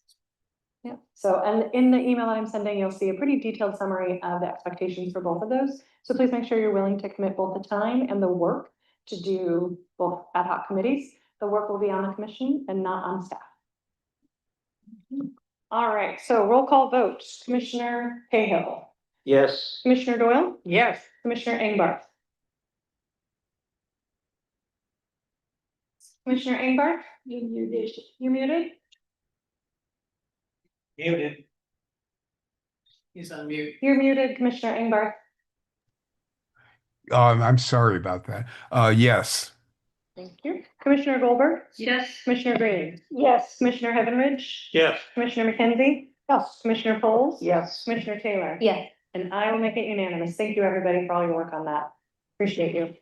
Yeah, so, and in the email that I'm sending, you'll see a pretty detailed summary of the expectations for both of those. So please make sure you're willing to commit both the time and the work to do both ad hoc committees. The work will be on the commission and not on staff. All right, so roll call vote. Commissioner Cahill. Yes. Commissioner Doyle. Yes. Commissioner Engbarth. Commissioner Engbarth. You muted. You muted? Muted. He's on mute. You're muted, Commissioner Engbarth. I'm sorry about that. Yes. Thank you. Commissioner Goldberg. Yes. Commissioner Green. Yes. Commissioner Heavenridge. Yes. Commissioner McKenzie. Yes. Commissioner Poles. Yes. Commissioner Taylor. Yes. And I will make it unanimous. Thank you, everybody, for all your work on that. Appreciate you.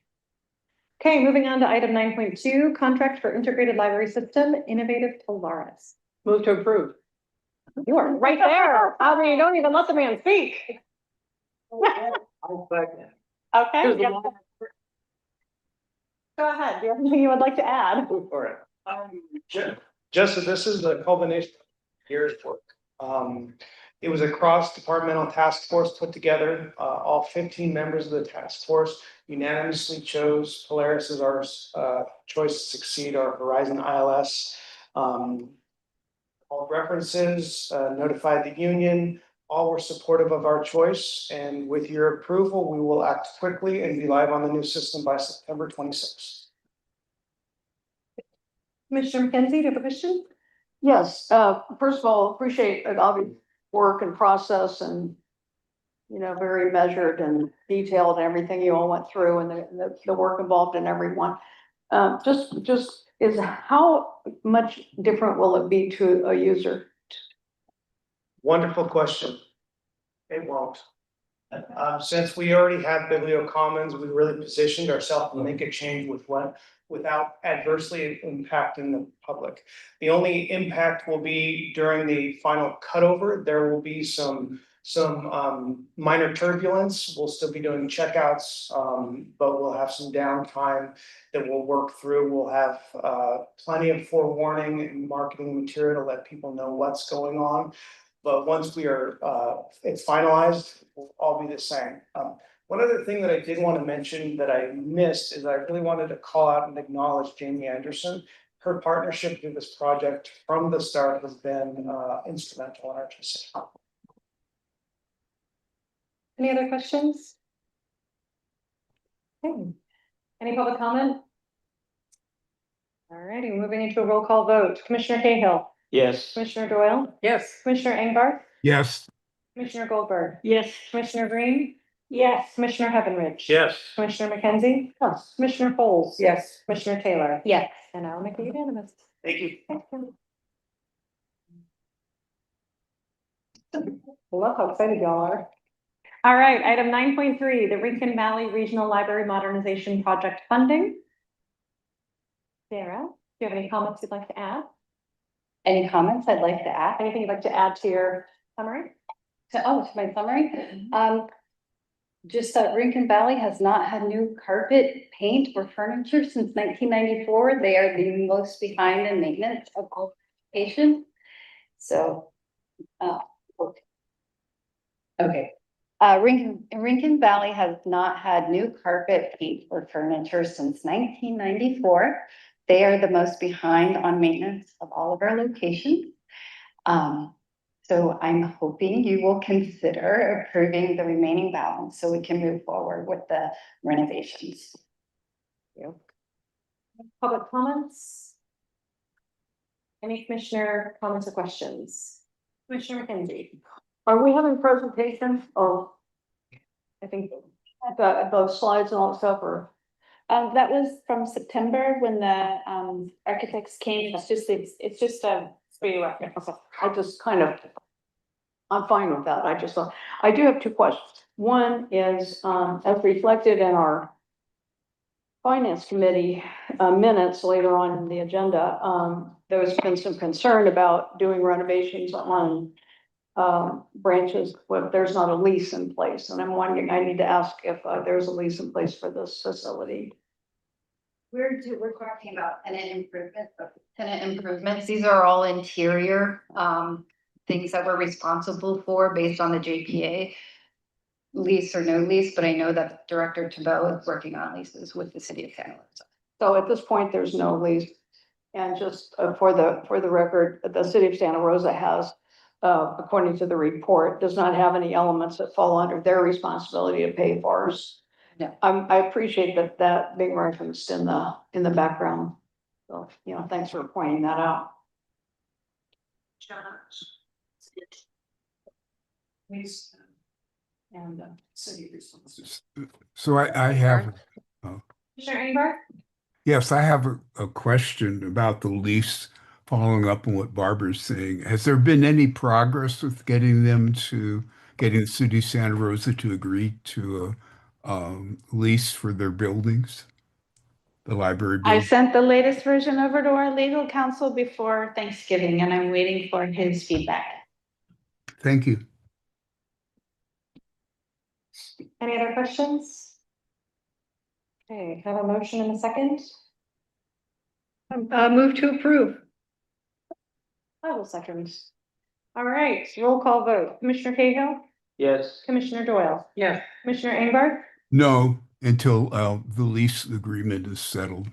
Okay, moving on to item 9.2, contract for integrated library system, innovative Polaris. Move to approve. You are right there. I mean, you don't even let the man speak. Okay. Here's the Go ahead. Do you have anything you would like to add? Go for it. Just as this is the culmination of years' work. It was a cross-departmental task force put together. All 15 members of the task force unanimously chose Polaris as our choice to succeed our Horizon ILS. All references notified the union. All were supportive of our choice, and with your approval, we will act quickly and be live on the new system by September 26th. Commissioner McKenzie, do you have a question? Yes, first of all, appreciate it, obvious work and process and, you know, very measured and detailed and everything you all went through and the work involved in everyone. Just is how much different will it be to a user? Wonderful question. It won't. Since we already have Biblio Commons, we really positioned ourselves to make a change without adversely impacting the public. The only impact will be during the final cutover. There will be some minor turbulence. We'll still be doing checkouts, but we'll have some downtime that we'll work through. We'll have plenty of forewarning and marketing material to let people know what's going on. But once we are, it's finalized, we'll all be the same. One other thing that I did want to mention that I missed is I really wanted to call out and acknowledge Jamie Anderson. Her partnership through this project from the start has been instrumental in our success. Any other questions? Okay. Any public comment? All righty, moving into a roll call vote. Commissioner Cahill, Yes. Commissioner Doyle, Yes. Commissioner Engbarth, Yes. Commissioner Goldberg, Yes. Commissioner Green, Yes. Commissioner Heavenridge. Yes. Commissioner McKenzie. Yes. Commissioner Coles. Yes. Commissioner Taylor. Yes. And I'll make it unanimous. Thank you. Thank you. Love how excited y'all are. All right, item 9.3, the Rincon Valley Regional Library Modernization Project funding. Sarah, do you have any comments you'd like to add? Any comments I'd like to add? Anything you'd like to add to your summary? To my summary, just that Rincon Valley has not had new carpet, paint, or furniture since 1994. They are the most behind in maintenance of all locations. So, okay. Rincon Valley has not had new carpet, paint, or furniture since 1994. They are the most behind on maintenance of all of our locations. So I'm hoping you will consider approving the remaining balance so we can move forward with the renovations. Public comments? Any commissioner comments or questions? Commissioner McKenzie? Are we having presentations or I think those slides and all that stuff or? That was from September when the architects came. It's just a free record. I just kind of, I'm fine with that. I just thought, I do have two questions. One is, as reflected in our finance committee minutes later on in the agenda, there's been some concern about doing renovations on branches where there's not a lease in place. And I'm wondering, I need to ask if there's a lease in place for this facility. We're talking about tenant improvements. These are all interior things that we're responsible for based on the JPA. Lease or no lease, but I know that Director Tebow is working on leases with the city of Santa Rosa. So at this point, there's no lease. And just for the record, the city of Santa Rosa has, according to the report, does not have any elements that fall under their responsibility to pay for us. Yeah. I appreciate that being referenced in the background. So, thanks for pointing that out. Please. And city resources. So I have, Commissioner Engberg? yes, I have a question about the lease, following up on what Barbara's saying. Has there been any progress with getting the city of Santa Rosa to agree to a lease for their buildings? The library I building? sent the latest version over to our legal counsel before Thanksgiving, and I'm waiting for his feedback. Thank you. Any other questions? Okay, have a motion in a second. Move to approve. I will second. All right, roll call vote. Commissioner Cahill, Yes. Commissioner Doyle, Yes. Commissioner Engberg, No, until the lease agreement is settled.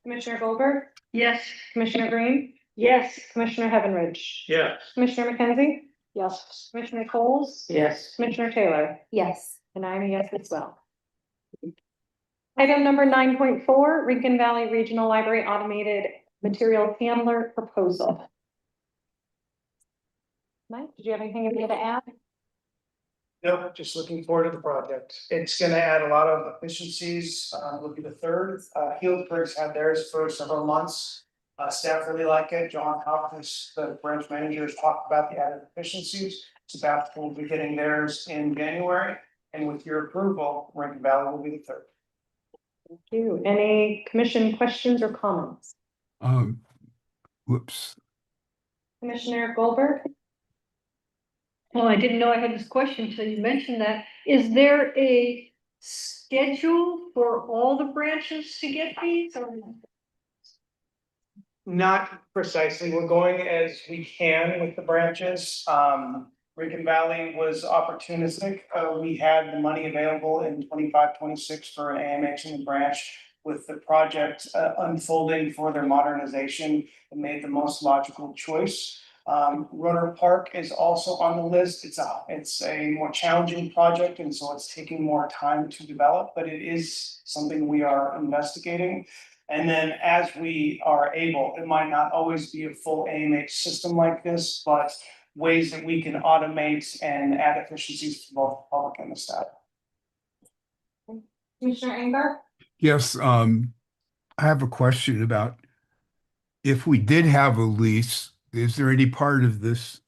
Commissioner Goldberg, Yes. Commissioner Green, Yes. Commissioner Heavenridge. Yes. Commissioner McKenzie, Yes. Commissioner Coles, Yes. Commissioner Taylor, Yes. and I'm a yes as well. Item number 9.4, Rincon Valley Regional Library Automated Material Handler Proposal. Mike, did you have anything you to add? No, just looking forward to the project. It's gonna add a lot of efficiencies. Will be the third. Healdsburg's had theirs for several months. Staff really like it. John Hopkins, the branch manager, has talked about the added efficiencies. Sebastopol will be getting theirs in January, and with your approval, Rincon Valley will be the third. Thank you. Any commission questions or comments? Whoops. Commissioner Goldberg? Oh, I didn't know I had this question until you mentioned that. Is there a schedule for all the branches to get these or? Not precisely. We're going as we can with the branches. Rincon Valley was opportunistic. We had the money available in 25-26 for an AMH in the branch. With the project unfolding for their modernization, it made the most logical choice. Rotor Park is also on the list. It's a more challenging project, and so it's taking more time to develop, but it is something we are investigating. And then as we are able, it might not always be a full AMH system like this, but ways that we can automate and add efficiencies for both the public and the staff. Commissioner Engar? Yes, I have a question about if we did have a lease, is there any part of this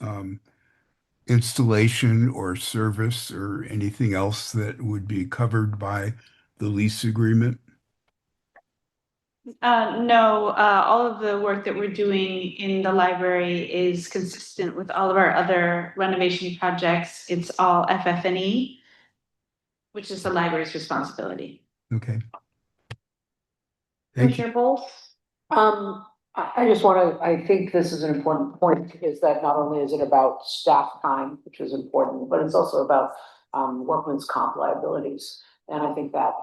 installation or service or anything else that would be covered by the lease agreement? No, all of the work that we're doing in the library is consistent with all of our other renovation projects. It's all FF&E, which is the library's responsibility. Okay. Thank you. Commissioner Bowles? I just want to, I think this is an important point, is that not only is it about staff time, which is important, but it's also about workman's comp liabilities. And I think that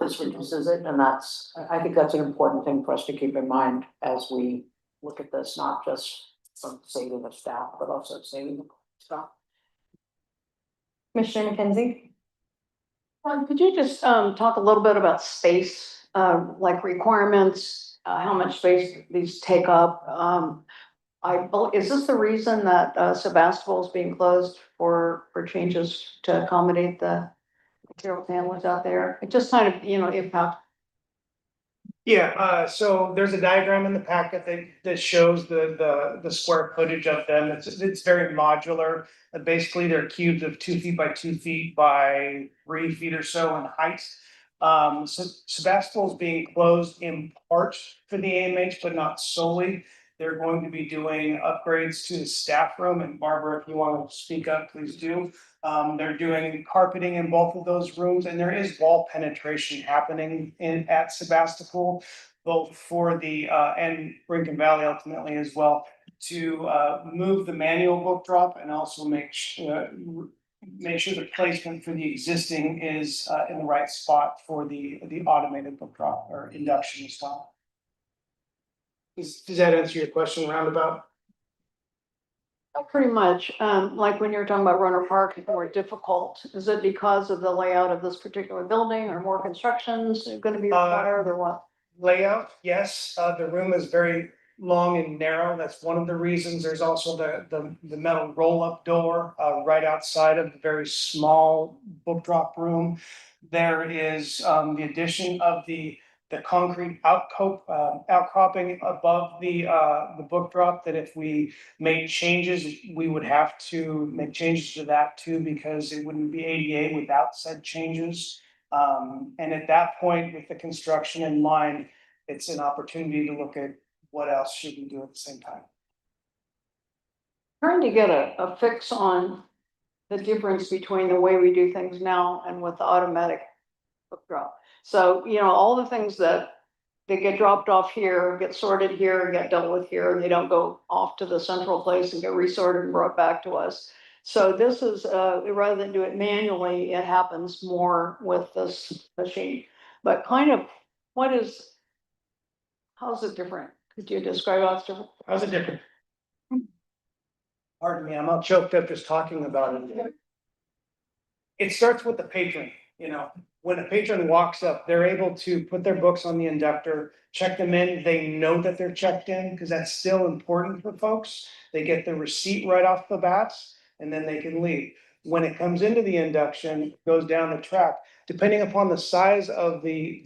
this reduces it, and I think that's an important thing for us to keep in mind as we look at this, not just from saving the staff, but also saving the staff. Commissioner McKenzie? Could you just talk a little bit about space, like requirements, how much space these take up? Is this the reason that Sebastopol is being closed for changes to accommodate the material handlers out there? It just kind of, impact. Yeah, so there's a diagram in the packet that shows the square footage of them. It's very modular. Basically, they're cubes of 2 feet by 2 feet by 3 feet or so in height. So Sebastopol is being closed in part for the AMH, but not solely. They're going to be doing upgrades to the staff room, and Barbara, if you want to speak up, please do. They're doing carpeting in both of those rooms, and there is wall penetration happening at Sebastopol, both for the and Rincon Valley ultimately as well, to move the manual book drop and also make sure the placement for the existing is in the right spot for the automated book drop or induction as well. Does that answer your question roundabout? Pretty much, like when you're talking about Runner Park, it's more difficult. Is it because of the layout of this particular building or more constructions going to be required or what? Layout, yes. The room is very long and narrow. That's one of the reasons. There's also the metal roll-up door right outside of the very small book drop room. There is the addition of the concrete outcropping above the book drop, that if we made changes, we would have to make changes to that too, because it wouldn't be ADA without said changes. And at that point, with the construction in mind, it's an opportunity to look at what else should we do at the same time. Trying to get a fix on the difference between the way we do things now and with the automatic book drop. So, all the things that they get dropped off here, get sorted here, get dealt with here, and they don't go off to the central place and get resorted and brought back to us. So this is, rather than do it manually, it happens more with this machine. But kind of, how's it different? Could you describe how it's different? How's it different? Pardon me, I'm all choked up just talking about it. It starts with the patron, when a patron walks up, they're able to put their books on the inductor, check them in. They know that they're checked in, because that's still important for folks. They get the receipt right off the bat, and then they can leave. When it comes into the induction, goes down the track, depending upon the size of the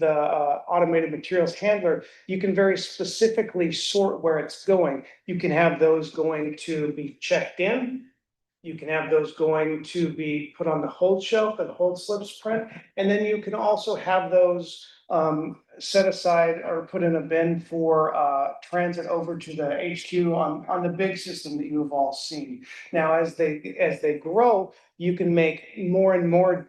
automated materials handler, you can very specifically sort where it's going. You can have those going to be checked in, You can have those going to be put on the hold shelf and hold slips print. And then you can also have those set aside or put in a bin for transit over to the HQ on the big system that you have all seen. Now, as they grow, you can make more and more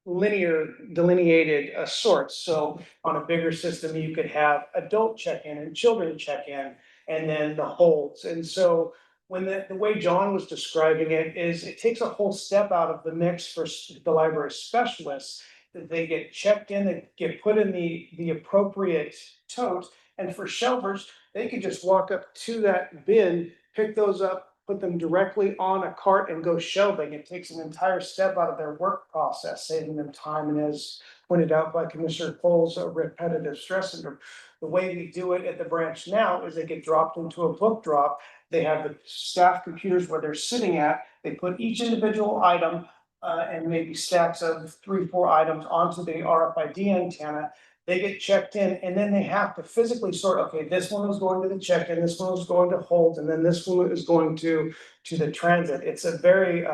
linear delineated sorts. So on a bigger system, you could have adult check-in and children check-in, and then the holds. And so when the way John was describing it is it takes a whole step out of the mix for the library specialists, that they get checked in, they get put in the appropriate tote. And for shelvers, they can just walk up to that bin, pick those up, put them directly on a cart and go shelving. It takes an entire step out of their work process, saving them time. And as pointed out by Commissioner Cole's repetitive stress syndrome, the way we do it at the branch now is they get dropped into a book drop. They have the staff computers where they're sitting at. They put each individual item and maybe stacks of 3-4 items onto the RFID antenna. They get checked in, and then they have to physically sort, okay, this one is going to the check-in, this one is going to hold, and then this one is going to the transit. It's a very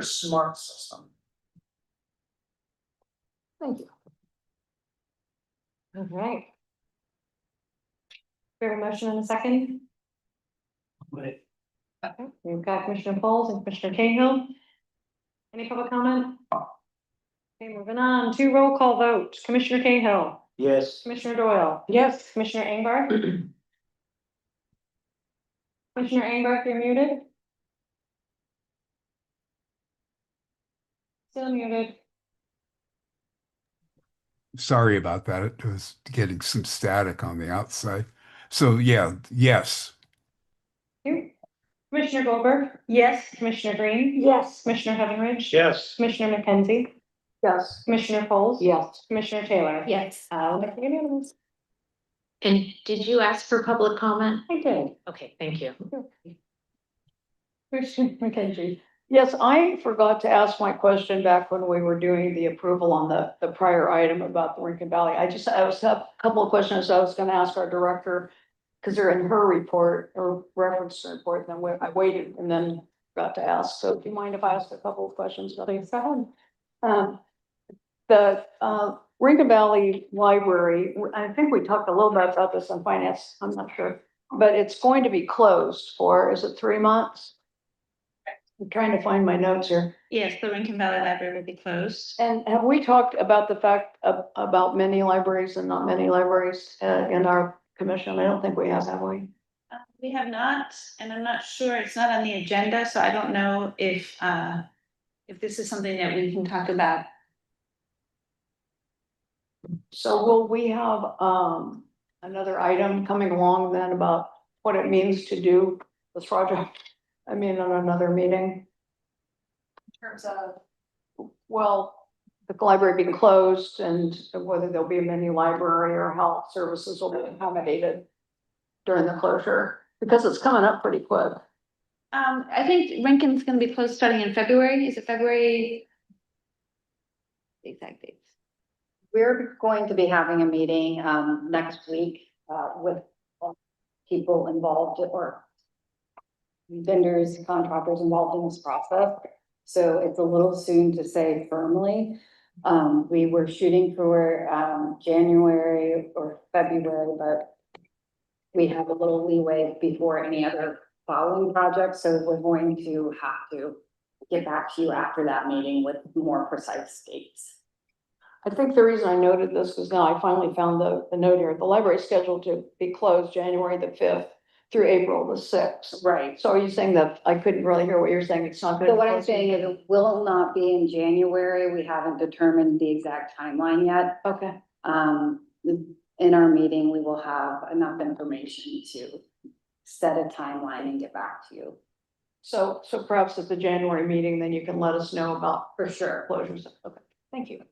smart system. Thank you. All right. We have a motion and a second. But Okay, we've got Commissioner Bowles and Commissioner Cahill. Any public comment? Okay, moving on to roll call vote. Commissioner Cahill, yes, Commissioner Doyle. Yes. Commissioner Angbar. Commissioner Angbar, you're muted. Still muted. Sorry about that. It was getting some static on the outside. So yeah, yes. You. Commissioner Goldberg. Yes. Commissioner Green. Yes. Commissioner Heavenridge. yes. Commissioner McKenzie. Yes. Commissioner Coles. Yes. Commissioner Taylor. Yes. Make it unanimous. And did you ask for public comment? I did. Okay, thank you. Commissioner McKenzie. Yes, I forgot to ask my question back when we were doing the approval on the prior item about the Rincon Valley. I have a couple of questions I was gonna ask our director, because they're in her report or reference report, and then I waited and then forgot to ask. So do you mind if I ask a couple of questions? Please go ahead. The Rincon Valley Library, I think we talked a little bit about this on finance, I'm not sure, but it's going to be closed for, is it 3 months? I'm trying to find my notes here. Yes, the Rincon Valley Library will be closed. And have we talked about the fact about many libraries and not many libraries in our commission? I don't think we have we? We have not, and I'm not sure, it's not on the agenda, so I don't know if this is something that we can talk about. So will we have another item coming along then about what it means to do this project? I mean, on another meeting? In terms of, Well, the library being closed and whether there'll be a mini library or how services will be accommodated during the closure, because it's coming up pretty quick. I think Rincon's gonna be closed starting in February. Is it February? The exact dates. We're going to be having a meeting next week with people involved or vendors, contractors involved in this process. So it's a little soon to say firmly. We were shooting for January or February, but we have a little leeway before any other following projects. So we're going to have to get back to you after that meeting with more precise dates. I think the reason I noted this is now I finally found the note here. The library is scheduled to be closed January the 5th through April the 6th. Right. So are you saying that, I couldn't really hear what you're saying, it's not gonna. So what I'm saying is it will not be in January. We haven't determined the exact timeline yet. Okay, In our meeting, we will have enough information to set a timeline and get back to you. so perhaps at the January meeting, then you can let us know about For sure. closures. Okay, thank you.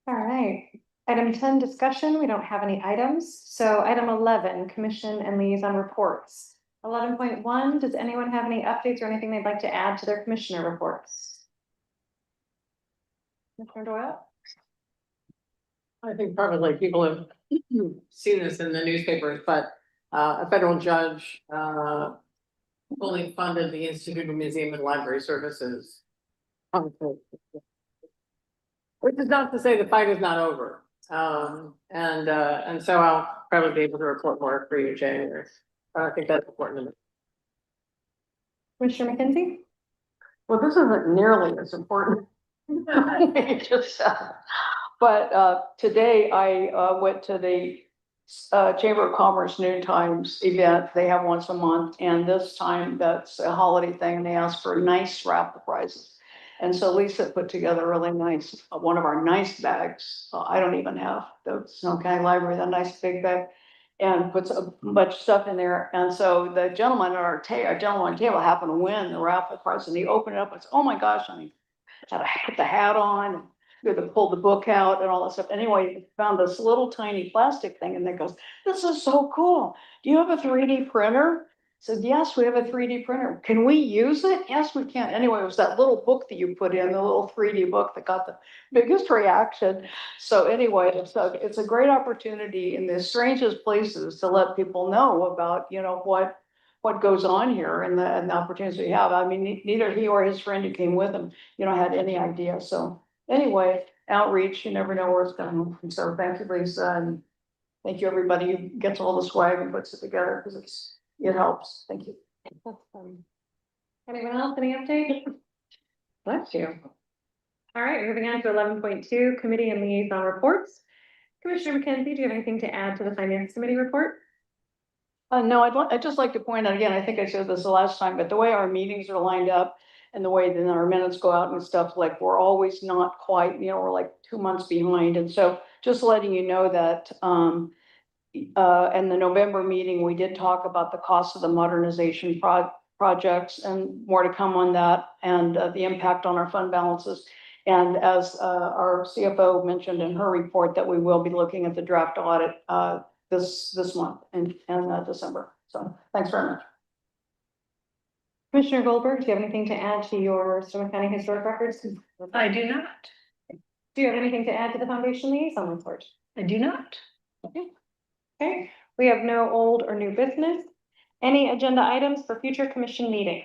All right. Item 10, discussion. We don't have any items. So item 11, commission and liaison reports. 11.1, does anyone have any updates or anything they'd like to add to their commissioner reports? Commissioner Doyle? I think probably people have seen this in the newspapers, but a federal judge, fully funded the Institute of Museum and Library Services. Which is not to say the fight is not over. And so I'll probably be able to report more for you in January. I think that's important to me. Commissioner McKenzie? Well, this isn't nearly as important. Just, but today I went to the Chamber of Commerce Noon Times event. They have once a month, and this time that's a holiday thing, and they asked for nice raffle prizes. And so Lisa put together a really nice, one of our nice bags. I don't even have the Snow County Library, that nice big bag, and puts a bunch of stuff in there. And so the gentleman at our gentleman on table happened to win the raffle prize, and he opened it up and said, "Oh my gosh," and he had to put the hat on and we had to pull the book out and all that stuff. Anyway, found this little tiny plastic thing and then goes, "This is so cool. Do you have a 3D printer?" I said, "Yes, we have a 3D printer. Can we use it?" "Yes, we can." Anyway, it was that little book that you put in, the little 3D book that got the biggest reaction. So anyway, it's a great opportunity in the strangest places to let people know about, you know, what goes on here and the opportunities we have. I mean, neither he or his friend who came with him, you know, had any idea. So anyway, outreach, you never know where it's going. And so thank you, Lisa, and thank you, everybody who gets all the swag and puts it together, because it helps. Thank you. Anyone else, any update? Bless you. All right, moving on to 11.2, committee and liaison reports. Commissioner McKenzie, do you have anything to add to the finance committee report? No, I'd just like to point out again, I think I said this the last time, but the way our meetings are lined up and the way then our minutes go out and stuff, like, we're always not quite, you know, we're like 2 months behind. And so just letting you know that, in the November meeting, we did talk about the cost of the modernization projects and more to come on that, and the impact on our fund balances. And as our CFO mentioned in her report, that we will be looking at the draft audit this month and December. So thanks very much. Commissioner Goldberg, do you have anything to add to your Sonoma County Historic Records? I do not. Do you have anything to add to the foundation liaison report? I do not. Okay, we have no old or new business. Any agenda items for future commission meetings?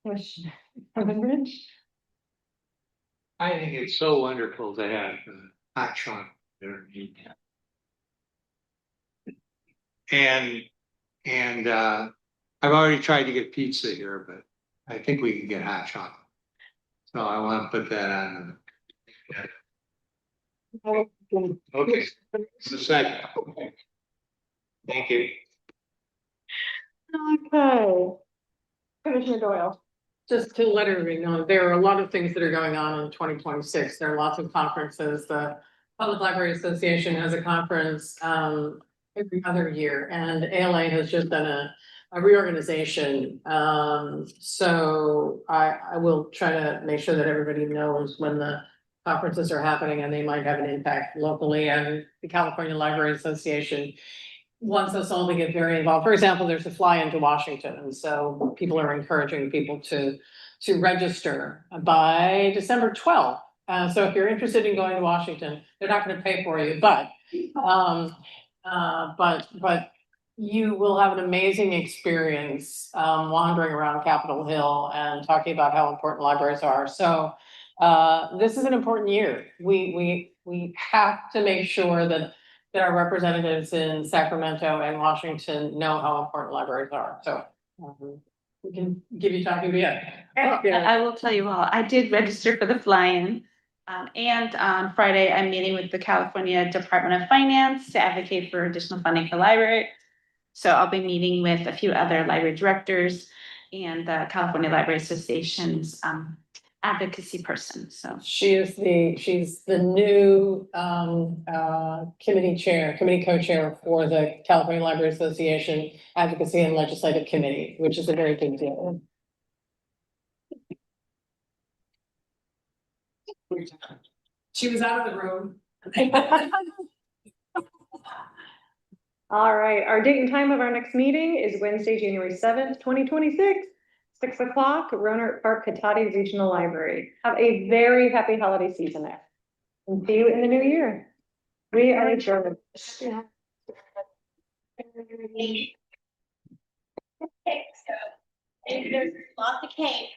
Commissioner Rich? I think it's so wonderful to have Patron there. And I've already tried to get pizza here, but I think we can get hot chocolate. So I want to put that on. Okay, it's a second. Thank you. Okay. Commissioner Doyle. Just to let everybody know, there are a lot of things that are going on in 2026. There are lots of conferences. The Public Library Association has a conference every other year, and ALA has just done a reorganization. So I will try to make sure that everybody knows when the conferences are happening, and they might have an impact locally. And the California Library Association wants us all to get very involved. For example, there's a fly into Washington, and so people are encouraging people to register by December 12th. So if you're interested in going to Washington, they're not going to pay for you, but you will have an amazing experience wandering around Capitol Hill and talking about how important libraries are. So this is an important year. We have to make sure that our representatives in Sacramento and Washington know how important libraries are. So we can give you talking via. I will tell you all, I did register for the fly-in. And on Friday, I'm meeting with the California Department of Finance to advocate for additional funding for library. So I'll be meeting with a few other library directors and the California Library Association's advocacy person. So she's the new committee co-chair for the California Library Association Advocacy and Legislative Committee, which is a very big deal. She was out of the room. All right, our date and time of our next meeting is Wednesday, January 7th, 2026, 6 o'clock, Roanoke Park, Cotati Regional Library. Have a very happy holiday season there. And see you in the new year. We are adjourned. There's lots of cake.